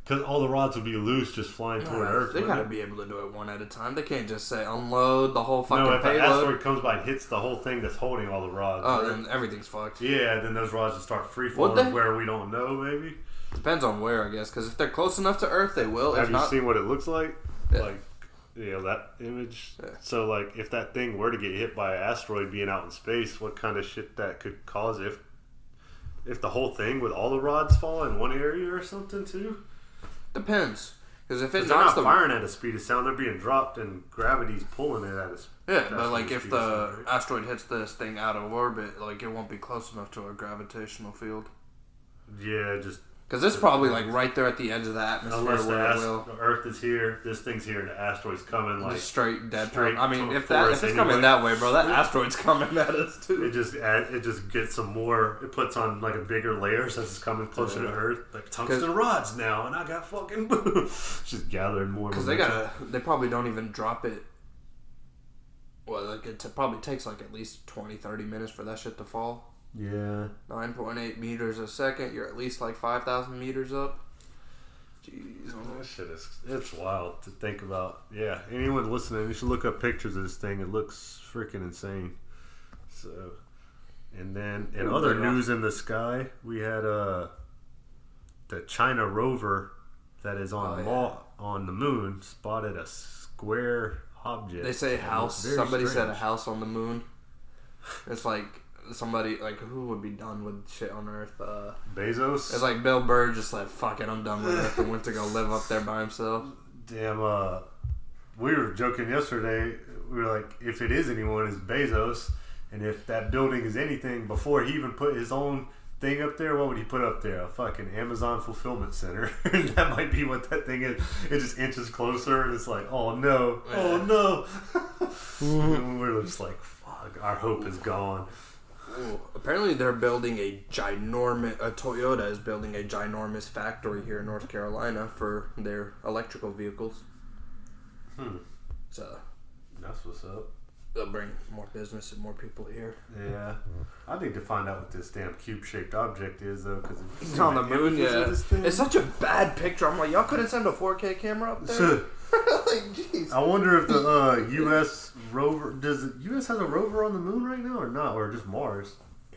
[SPEAKER 2] Because all the rods would be loose, just flying toward Earth.
[SPEAKER 1] They gotta be able to do it one at a time. They can't just say unload the whole fucking
[SPEAKER 2] payload. No, if an
[SPEAKER 1] payload.
[SPEAKER 2] asteroid comes by and hits the whole thing that's holding all the rods.
[SPEAKER 1] Oh,
[SPEAKER 2] right?
[SPEAKER 1] then everything's fucked.
[SPEAKER 2] Yeah, then those rods will start free falling where we don't know, maybe.
[SPEAKER 1] Depends on where, I guess. Because if they're close enough to Earth, they will.
[SPEAKER 2] Have
[SPEAKER 1] if
[SPEAKER 2] you
[SPEAKER 1] not,
[SPEAKER 2] seen what it looks like?
[SPEAKER 1] Yeah.
[SPEAKER 2] Like, that image.
[SPEAKER 1] Yeah.
[SPEAKER 2] So, like, if that thing were to get hit by an asteroid being out in space, what kind of shit that could cause if the whole thing with all the rods fall in one area or something too?
[SPEAKER 1] depends. Because if it
[SPEAKER 2] They're
[SPEAKER 1] knocks
[SPEAKER 2] not firing at a speed of sound; they're being dropped, and gravity's pulling it at a speed.
[SPEAKER 1] Yeah, but like if the asteroid hits this thing out of orbit, like it won't be close enough to a gravitational field.
[SPEAKER 2] Yeah, just
[SPEAKER 1] because it's probably like right there at the edge of the atmosphere
[SPEAKER 2] unless
[SPEAKER 1] where
[SPEAKER 2] the Earth is here, this thing's here, and the asteroid's coming like
[SPEAKER 1] just straight dead.
[SPEAKER 2] straight
[SPEAKER 1] I mean, if
[SPEAKER 2] towards
[SPEAKER 1] it's
[SPEAKER 2] anyway.
[SPEAKER 1] coming that way, bro, that asteroid's coming at us too.
[SPEAKER 2] It just gets some more. It puts on like a bigger layer as it's coming closer to Earth. Like tungsten rods now, and I got fucking just gathering more.
[SPEAKER 1] Because they probably don't even drop it. Well, like it probably takes like at least 20-30 minutes for that shit to fall.
[SPEAKER 2] Yeah.
[SPEAKER 1] 9.8 meters a second. You're at least like 5,000 meters up. Jeez.
[SPEAKER 2] That shit it's wild to think about. Yeah. Anyone listening, you should look up pictures of this thing. It looks freaking insane. So, and then in other news in the sky, we had the China rover that is on the moon spotted a square object.
[SPEAKER 1] They say house. Somebody said a house on the moon. It's like somebody, like, who would be done with shit on Earth?
[SPEAKER 2] Bezos?
[SPEAKER 1] It's like Bill Burr just like, fuck it, I'm done with Earth, and went to go live up there by himself.
[SPEAKER 2] Damn, we were joking yesterday. We were like, if it is anyone, it's Bezos. And if that building is anything, before he even put his own thing up there, what would he put up there? A fucking Amazon fulfillment center. That might be what that thing is. It just inches closer, and it's like, oh no, oh no. And we're just like, fuck, our hope is gone.
[SPEAKER 1] Ooh, apparently they're building Toyota is building a ginormous factory here in North Carolina for their electrical vehicles. So
[SPEAKER 2] that's what's up.
[SPEAKER 1] They'll bring more business and more people here.
[SPEAKER 2] Yeah. I need to find out what this damn cube-shaped object is, though, because
[SPEAKER 1] it's on the moon, yeah. It's such a bad picture. I'm like, y'all couldn't send a 4K camera up there? Like, jeez.
[SPEAKER 2] I wonder if the U.S. rover... Does the U.S. has a rover on the moon right now or not? Or just Mars?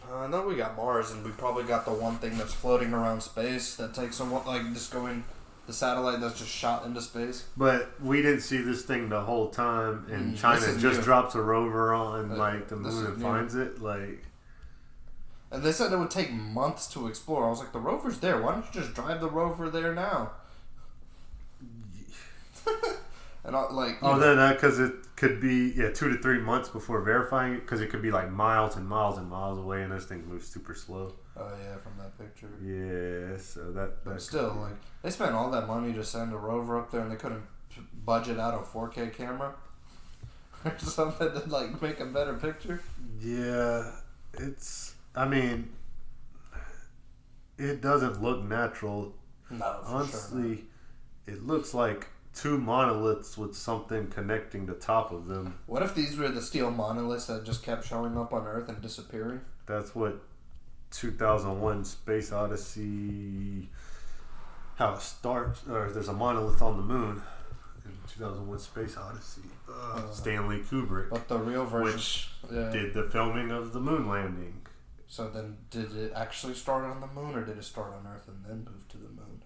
[SPEAKER 1] No, we got Mars, and we probably got the one thing that's floating around space that takes somewhat, like, just going... The satellite that's just shot into space.
[SPEAKER 2] But we didn't see this thing the whole time, and China just drops a rover on like the moon and finds it. Like,
[SPEAKER 1] and they said it would take months to explore. I was like, the rover's there. Why don't you just drive the rover there now? And
[SPEAKER 2] because it could be 2 to 3 months before verifying it, because it could be like miles and miles and miles away, and those things move super slow.
[SPEAKER 1] Oh yeah, from that picture.
[SPEAKER 2] Yeah, so that.
[SPEAKER 1] But still, like, they spent all that money to send a rover up there, and they couldn't budget out a 4K camera or something to like make a better picture.
[SPEAKER 2] Yeah, it's. I mean, it doesn't look natural.
[SPEAKER 1] No,
[SPEAKER 2] honestly, it looks like two monoliths with something connecting the top of them.
[SPEAKER 1] What if these were the steel monoliths that just kept showing up on Earth and disappearing?
[SPEAKER 2] That's what 2001 Space Odyssey, how it starts, or there's a monolith on the moon in 2001 Space Odyssey. Stanley Kubrick.
[SPEAKER 1] But the real version...
[SPEAKER 2] Which did the filming of the moon landing.
[SPEAKER 1] So then, did it actually start on the moon, or did it start on Earth and then move to the moon?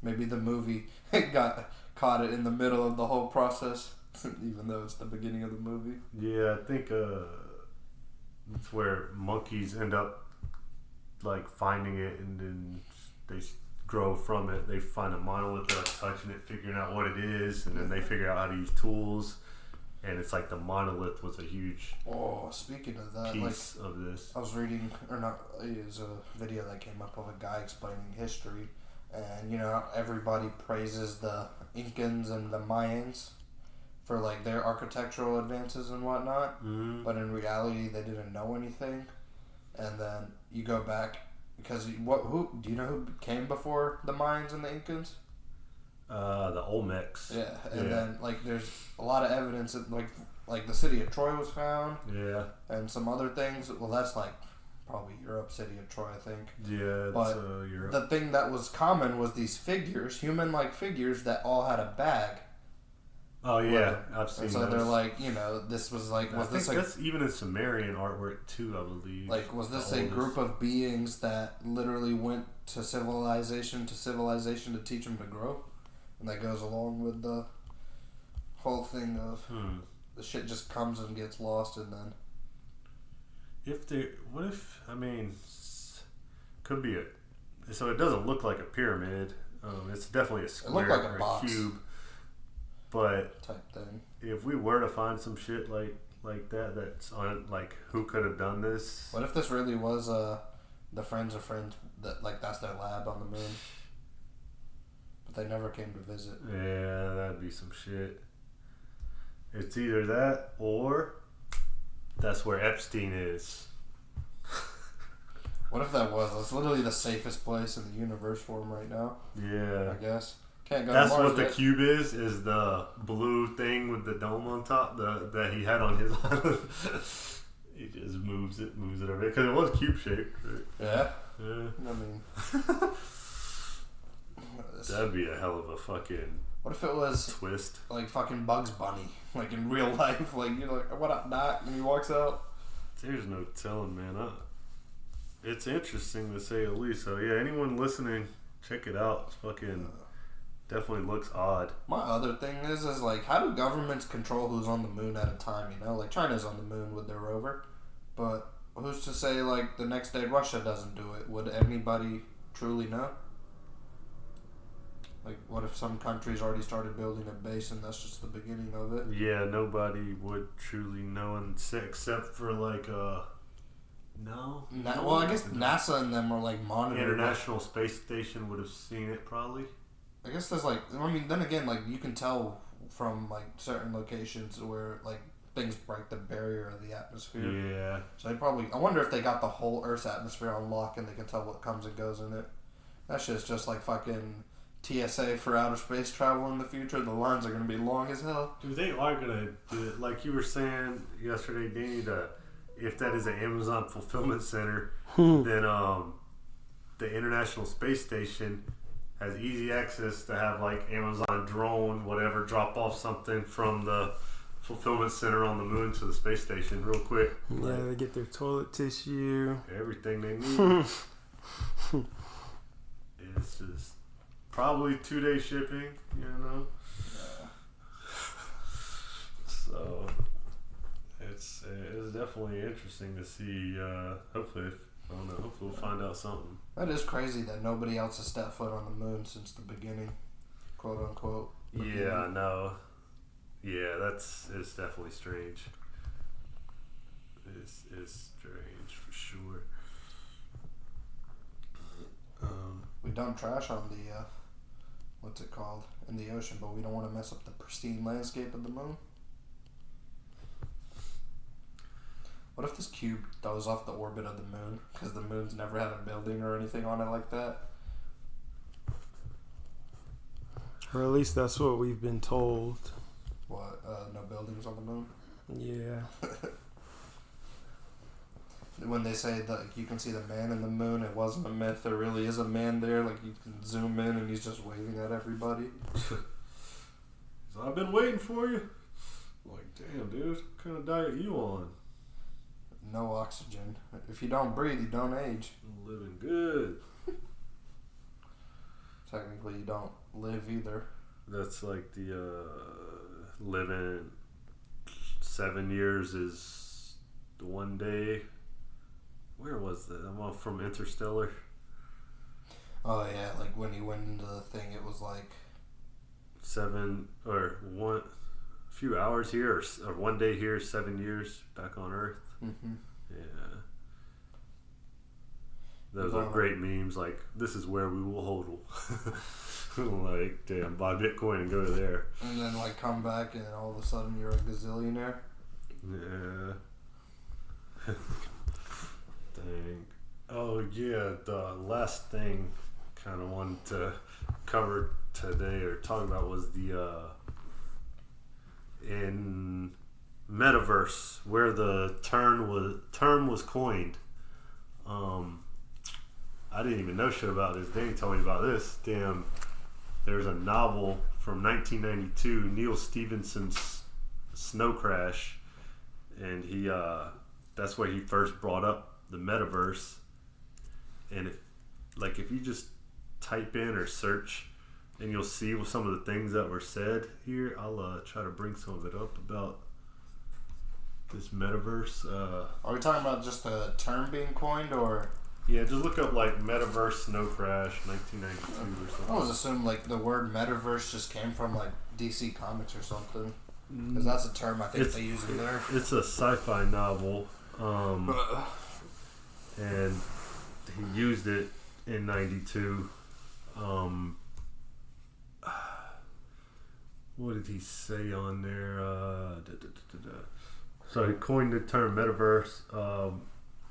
[SPEAKER 1] Maybe the movie got caught it in the middle of the whole process, even though it's the beginning of the movie.
[SPEAKER 2] Yeah, I think that's where monkeys end up like finding it, and then they grow from it. They find a monolith, they're like touching it, figuring out what it is, and then they figure out how to use tools. And it's like the monolith was a huge
[SPEAKER 1] speaking of that,
[SPEAKER 2] piece of this.
[SPEAKER 1] I was reading, it was a video that came up of a guy explaining history. And, you know, everybody praises the Incans and the Mayans for, like, their architectural advances and whatnot.
[SPEAKER 2] Mm-hmm.
[SPEAKER 1] But in reality, they didn't know anything. And then you go back, because do you know who came before the Mayans and the Incans?
[SPEAKER 2] The Olmecs.
[SPEAKER 1] Yeah, and then, like, there's a lot of evidence that, like the city of Troy was found.
[SPEAKER 2] Yeah.
[SPEAKER 1] And some other things. Well, that's, like, probably Europe, city of Troy, I think.
[SPEAKER 2] Yeah, it's
[SPEAKER 1] but
[SPEAKER 2] Europe.
[SPEAKER 1] The thing that was common was these figures, human-like figures that all had a bag.
[SPEAKER 2] Oh yeah, I've seen.
[SPEAKER 1] And so
[SPEAKER 2] those.
[SPEAKER 1] they're like, this was like,
[SPEAKER 2] I think that's even in Sumerian artwork too, I believe.
[SPEAKER 1] Like, was this a group of beings that literally went to civilization to teach them to grow? And that goes along with the whole thing of the shit just comes and gets lost, and then
[SPEAKER 2] could be so it doesn't look like a pyramid. It's definitely a square,
[SPEAKER 1] it looked like
[SPEAKER 2] or
[SPEAKER 1] a box
[SPEAKER 2] cube. But
[SPEAKER 1] type thing.
[SPEAKER 2] If we were to find some shit like that's on, like, who could have done this?
[SPEAKER 1] What if this really was the friends of friends that, like, that's their lab on the moon, but they never came to visit?
[SPEAKER 2] Yeah, that'd be some shit. It's either that or that's where Epstein is.
[SPEAKER 1] What if that was? It's literally the safest place in the universe for him right now.
[SPEAKER 2] Yeah,
[SPEAKER 1] I guess. Can't go
[SPEAKER 2] that's
[SPEAKER 1] to Mars
[SPEAKER 2] what the
[SPEAKER 1] yet.
[SPEAKER 2] cube is the blue thing with the dome on top that he had on his island. He just moves it over because it was cube shaped, right?
[SPEAKER 1] Yeah.
[SPEAKER 2] Yeah.
[SPEAKER 1] I mean,
[SPEAKER 2] that'd be a hell of a fucking.
[SPEAKER 1] What if it was
[SPEAKER 2] twist?
[SPEAKER 1] Like fucking Bugs Bunny, like in real life? Like, you're like, what up, Doc? And he walks out.
[SPEAKER 2] There's no telling, man. It's interesting to say the least. So yeah, anyone listening, check it out. It's fucking. Definitely looks odd.
[SPEAKER 1] My other thing is like, how do governments control who's on the moon at a time, Like, China's on the moon with their rover, but who's to say, like, the next day Russia doesn't do it? Would anybody truly know? Like, what if some countries already started building a base and that's just the beginning of it?
[SPEAKER 2] Yeah, nobody would truly know, except for, like, no.
[SPEAKER 1] Well, I guess NASA and them are, like, monitoring.
[SPEAKER 2] International Space Station would have seen it, probably.
[SPEAKER 1] I guess there's like, I mean, then again, like, you can tell from like certain locations where like things break the barrier of the atmosphere.
[SPEAKER 2] Yeah.
[SPEAKER 1] So they probably, I wonder if they got the whole Earth's atmosphere on lock and they can tell what comes and goes in it. That shit's just like fucking TSA for outer space travel in the future. The lines are gonna be long as hell.
[SPEAKER 2] Dude, they are gonna do it. Like you were saying yesterday, Danny, if that is an Amazon fulfillment center, then the International Space Station has easy access to have like Amazon drone, whatever, drop off something from the fulfillment center on the moon to the space station real quick.
[SPEAKER 3] Yeah, they get their toilet tissue.
[SPEAKER 2] Everything they need. It's just probably 2-day shipping, Yeah. So it's definitely interesting to see. Hopefully we'll find out something.
[SPEAKER 1] That is crazy that nobody else has stepped foot on the moon since the beginning, quote unquote.
[SPEAKER 2] Yeah, I know. Yeah, it's definitely strange. It's strange for sure.
[SPEAKER 1] We dump trash on the what's it called, in the ocean, but we don't want to mess up the pristine landscape of the moon. What if this cube goes off the orbit of the moon because the moon's never had a building or anything on it like that?
[SPEAKER 3] Or at least that's what we've been told.
[SPEAKER 1] What? No buildings on the moon?
[SPEAKER 3] Yeah.
[SPEAKER 1] When they say that you can see the man in the moon, it wasn't a myth. There really is a man there. Like, you can zoom in and he's just waving at everybody.
[SPEAKER 2] So I've been waiting for you. Like, damn, dude, what kind of diet you on?
[SPEAKER 1] No oxygen. If you don't breathe, you don't age.
[SPEAKER 2] Living good.
[SPEAKER 1] Technically, you don't live either.
[SPEAKER 2] That's like the living 7 years is the 1 day. Where was that? I'm off from Interstellar.
[SPEAKER 1] Oh yeah, like when he went into the thing, it was like
[SPEAKER 2] 7 or a few hours here, or 1 day here, 7 years back on Earth.
[SPEAKER 1] Mm-hmm.
[SPEAKER 2] Yeah. Those are great memes. Like, this is where we will hodl. Like, damn, buy Bitcoin and go to there.
[SPEAKER 1] And then like come back and all of a sudden you're a gazillionaire.
[SPEAKER 2] Yeah. Dang. Oh yeah, the last thing kind of wanted to cover today or talk about was the in Metaverse where the term was coined. I didn't even know shit about this. Danny told me about this. Damn, there's a novel from 1992, Neal Stephenson's Snow Crash, and he that's where he first brought up the metaverse. And if you just type in or search, and you'll see some of the things that were said here. I'll try to bring some of it up about this metaverse.
[SPEAKER 1] Are we talking about just the term being coined, or?
[SPEAKER 2] Yeah, just look up like Metaverse Snow Crash 1992 or something.
[SPEAKER 1] I always assumed like the word metaverse just came from like DC Comics or something, because that's a term I think they use in there.
[SPEAKER 2] It's a sci-fi novel, and he used it in '92. What did he say on there? So he coined the term metaverse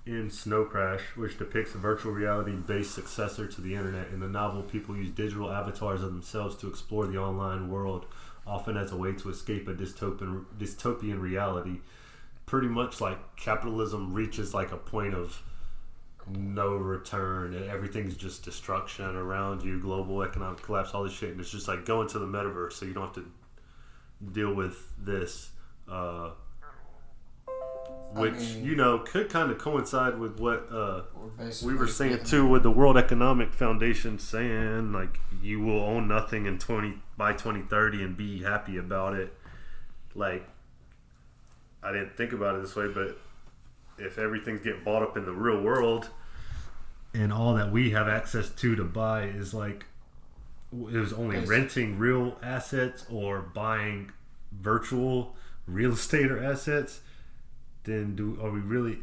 [SPEAKER 2] in Snow Crash, which depicts a virtual reality-based successor to the internet. In the novel, people use digital avatars of themselves to explore the online world, often as a way to escape a dystopian reality. Pretty much like capitalism reaches like a point of no return and everything's just destruction around you, global economic collapse, all this shit, and it's just like go into the metaverse so you don't have to deal with this, which could kind of coincide with what we were saying too, with the World Economic Foundation saying like you will own nothing by 2030 and be happy about it. Like, I didn't think about it this way, but if everything's getting bought up in the real world and all that we have access to buy is like, it was only renting real assets or buying virtual real estate or assets, then are we really,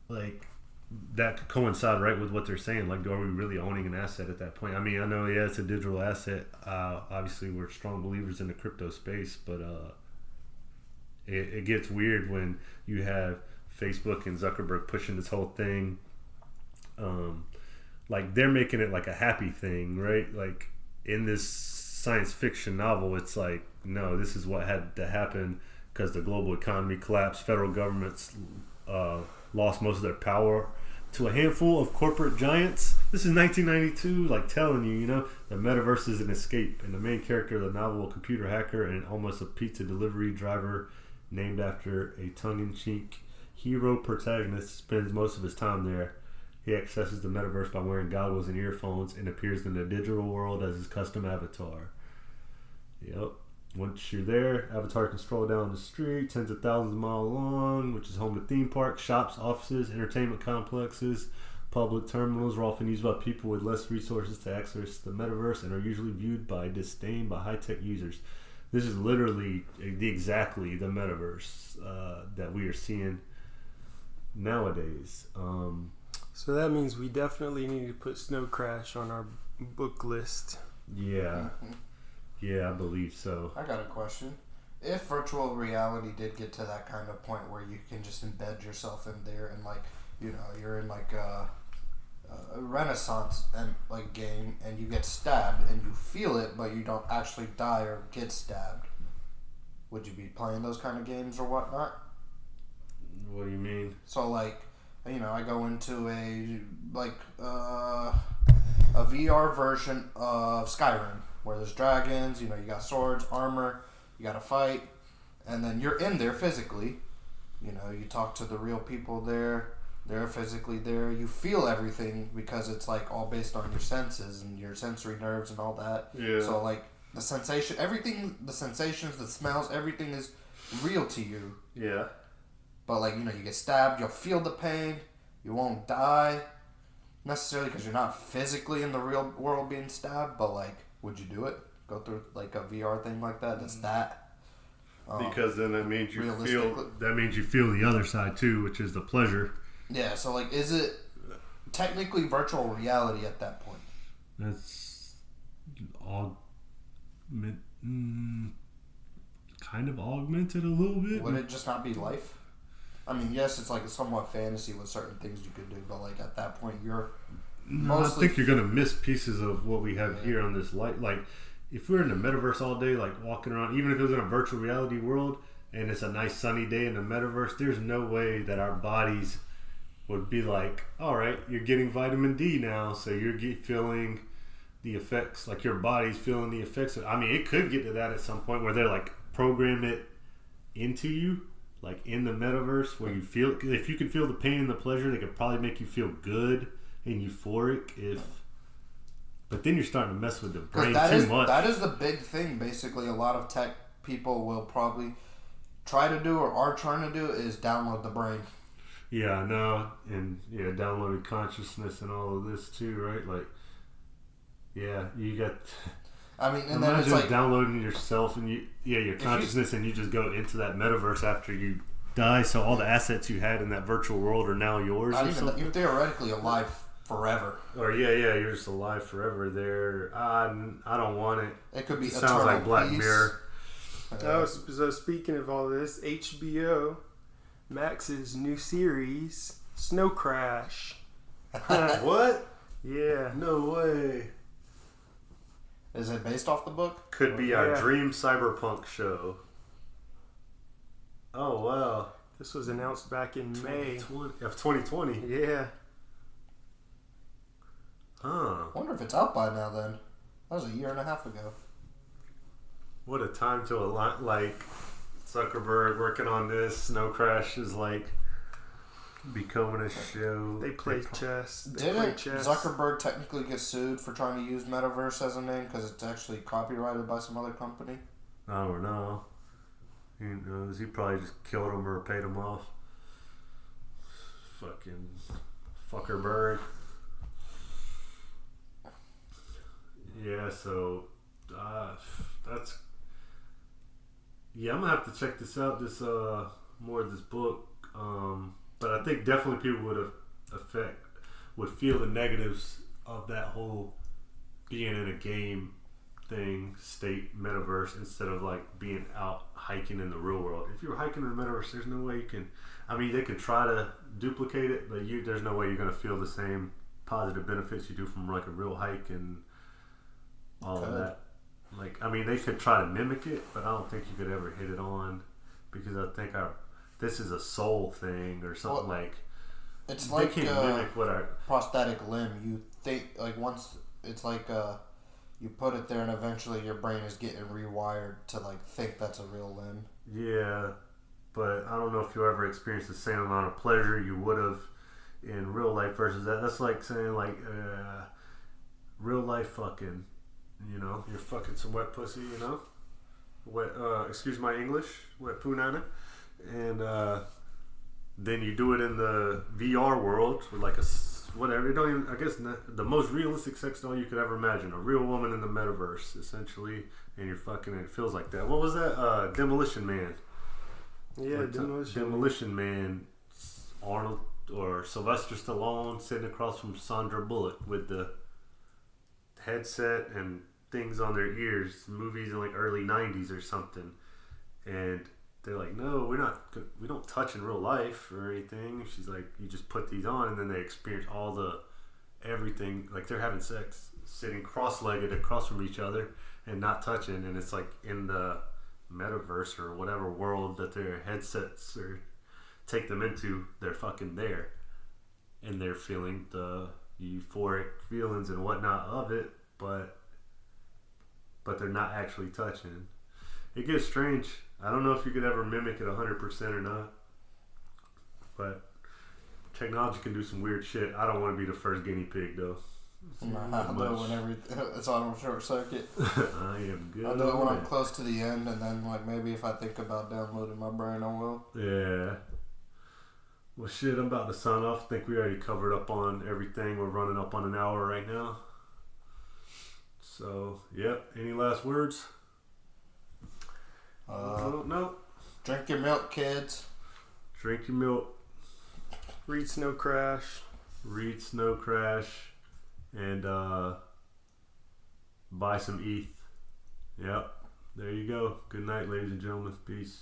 [SPEAKER 2] like, that could coincide right with what they're saying. Like, are we really owning an asset at that point? I mean, I know, yeah, it's a digital asset. Obviously, we're strong believers in the crypto space, but it gets weird when you have Facebook and Zuckerberg pushing this whole thing. Like, they're making it like a happy thing, right? Like, in this science fiction novel, it's like, no, this is what had to happen because the global economy collapsed. Federal governments lost most of their power to a handful of corporate giants. This is 1992, like telling you, the metaverse is an escape. And the main character of the novel, a computer hacker and almost a pizza delivery driver named after a tongue-in-cheek hero protagonist, spends most of his time there. He accesses the metaverse by wearing goggles and earphones and appears in the digital world as his custom avatar. Yep. Once you're there, avatar can stroll down the street, tens of thousands of miles long, which is home to theme parks, shops, offices, entertainment complexes. Public terminals are often used by people with less resources to access the metaverse and are usually viewed by disdain by high-tech users. This is literally exactly the metaverse that we are seeing nowadays.
[SPEAKER 3] So that means we definitely need to put Snow Crash on our book list.
[SPEAKER 2] Yeah. Yeah, I believe so.
[SPEAKER 1] I got a question. If virtual reality did get to that kind of point where you can just embed yourself in there and like, you're in like a Renaissance and like game and you get stabbed and you feel it but you don't actually die or get stabbed, would you be playing those kind of games or whatnot?
[SPEAKER 2] What do you mean?
[SPEAKER 1] So like, I go into a VR version of Skyrim where there's dragons, you got swords, armor, you got to fight, and then you're in there physically. You talk to the real people there. They're physically there. You feel everything because it's like all based on your senses and your sensory nerves and all that.
[SPEAKER 2] Yeah.
[SPEAKER 1] So like the sensation, everything, the sensations, the smells, everything is real to you.
[SPEAKER 2] Yeah.
[SPEAKER 1] But like, you get stabbed, you'll feel the pain. You won't die necessarily because you're not physically in the real world being stabbed. But like, would you do it? Go through like a VR thing like that? That's that.
[SPEAKER 2] Because then that means you feel the other side too, which is the pleasure.
[SPEAKER 1] Yeah. So like, is it technically virtual reality at that point?
[SPEAKER 2] That's kind of augmented a little bit.
[SPEAKER 1] Would it just not be life? I mean, yes, it's like somewhat fantasy with certain things you could do, but like at that point, you're
[SPEAKER 2] I think you're gonna miss pieces of what we have here on this light. Like, if we're in the metaverse all day, like walking around, even if it was in a virtual reality world and it's a nice sunny day in the metaverse, there's no way that our bodies would be like, all right, you're getting vitamin D now, so you're feeling the effects, like your body's feeling the effects. I mean, it could get to that at some point where they're like program it into you, like in the metaverse, where you feel, if you can feel the pain and the pleasure, they could probably make you feel good and euphoric. But then you're starting to mess with the brain too much.
[SPEAKER 1] That is the big thing. Basically, a lot of tech people will probably try to do or are trying to do is download the brain.
[SPEAKER 2] Yeah, I know. And yeah, downloaded consciousness and all of this too, right? Like, yeah, you got.
[SPEAKER 1] I mean, and
[SPEAKER 2] imagine
[SPEAKER 1] then it's like
[SPEAKER 2] downloading yourself and your consciousness, and you just go into that metaverse after you die. So all the assets you had in that virtual world are now yours.
[SPEAKER 1] You're theoretically alive forever.
[SPEAKER 2] Or you're just alive forever there. I don't want it.
[SPEAKER 1] It could be.
[SPEAKER 2] It sounds like Black
[SPEAKER 1] peace.
[SPEAKER 2] Mirror.
[SPEAKER 3] So speaking of all this, HBO Max's new series, Snow Crash.
[SPEAKER 2] What?
[SPEAKER 3] Yeah.
[SPEAKER 2] No way.
[SPEAKER 1] Is it based off the book?
[SPEAKER 2] Could be our dream cyberpunk show. Oh, wow.
[SPEAKER 3] This was announced back in May
[SPEAKER 2] of 2020.
[SPEAKER 3] Yeah.
[SPEAKER 2] Huh.
[SPEAKER 1] I wonder if it's out by now then. That was a year and a half ago.
[SPEAKER 2] What a time to align. Like, Zuckerberg working on this. Snow Crash is like becoming a show.
[SPEAKER 3] They play chess.
[SPEAKER 1] Didn't Zuckerberg technically get sued for trying to use Metaverse as a name because it's actually copyrighted by some other company?
[SPEAKER 2] I don't know. Who knows? He probably just killed him or paid him off. Fucking Fuckerberg. Yeah, so that's. Yeah, I'm gonna have to check this out. This more of this book. But I think definitely people would feel the negatives of that whole being in a game thing, state, metaverse, instead of like being out hiking in the real world. If you're hiking in the metaverse, there's no way you can. I mean, they could try to duplicate it, but there's no way you're gonna feel the same positive benefits you do from like a real hike and all of that. Like, I mean, they could try to mimic it, but I don't think you could ever hit it on, because I think this is a soul thing or something. Well, like
[SPEAKER 1] it's like
[SPEAKER 2] they can't mimic what our
[SPEAKER 1] prosthetic limb. You think like once it's like you put it there and eventually your brain is getting rewired to like think that's a real limb.
[SPEAKER 2] Yeah, but I don't know if you ever experienced the same amount of pleasure you would have in real life versus that. That's like saying like real life fucking. You know, you're fucking some wet pussy, you know? Wet, excuse my English, wet punana. And then you do it in the VR world with like whatever. It don't even, I guess, the most realistic sex doll you could ever imagine. A real woman in the metaverse, essentially. And you're fucking, it feels like that. What was that? Demolition Man.
[SPEAKER 3] Yeah,
[SPEAKER 2] Demolition Man. Arnold or Sylvester Stallone sitting across from Sandra Bullock with the headset and things on their ears, movies in like early 90s or something, and they're like, no, we don't touch in real life or anything. She's like, you just put these on, and then they experience all the everything, like they're having sex sitting cross-legged across from each other and not touching, and it's like in the metaverse or whatever world that their headsets or take them into, they're fucking there and they're feeling the euphoric feelings and whatnot of it, but they're not actually touching. It gets strange. I don't know if you could ever mimic it 100% or not, but technology can do some weird shit. I don't want to be the first guinea pig though.
[SPEAKER 1] I'll do it whenever it's on a short circuit.
[SPEAKER 2] I am good.
[SPEAKER 1] I'll do it when I'm close to the end, and then like maybe if I think about downloading my brain, I will.
[SPEAKER 2] Yeah. Well, shit, I'm about to sign off. I think we already covered up on everything. We're running up on an hour right now. So, yep. Any last words? No.
[SPEAKER 1] Drink your milk, kids.
[SPEAKER 2] Drink your milk.
[SPEAKER 3] Read Snow Crash.
[SPEAKER 2] Read Snow Crash. And buy some ETH. Yep. There you go. Good night, ladies and gentlemen. Peace.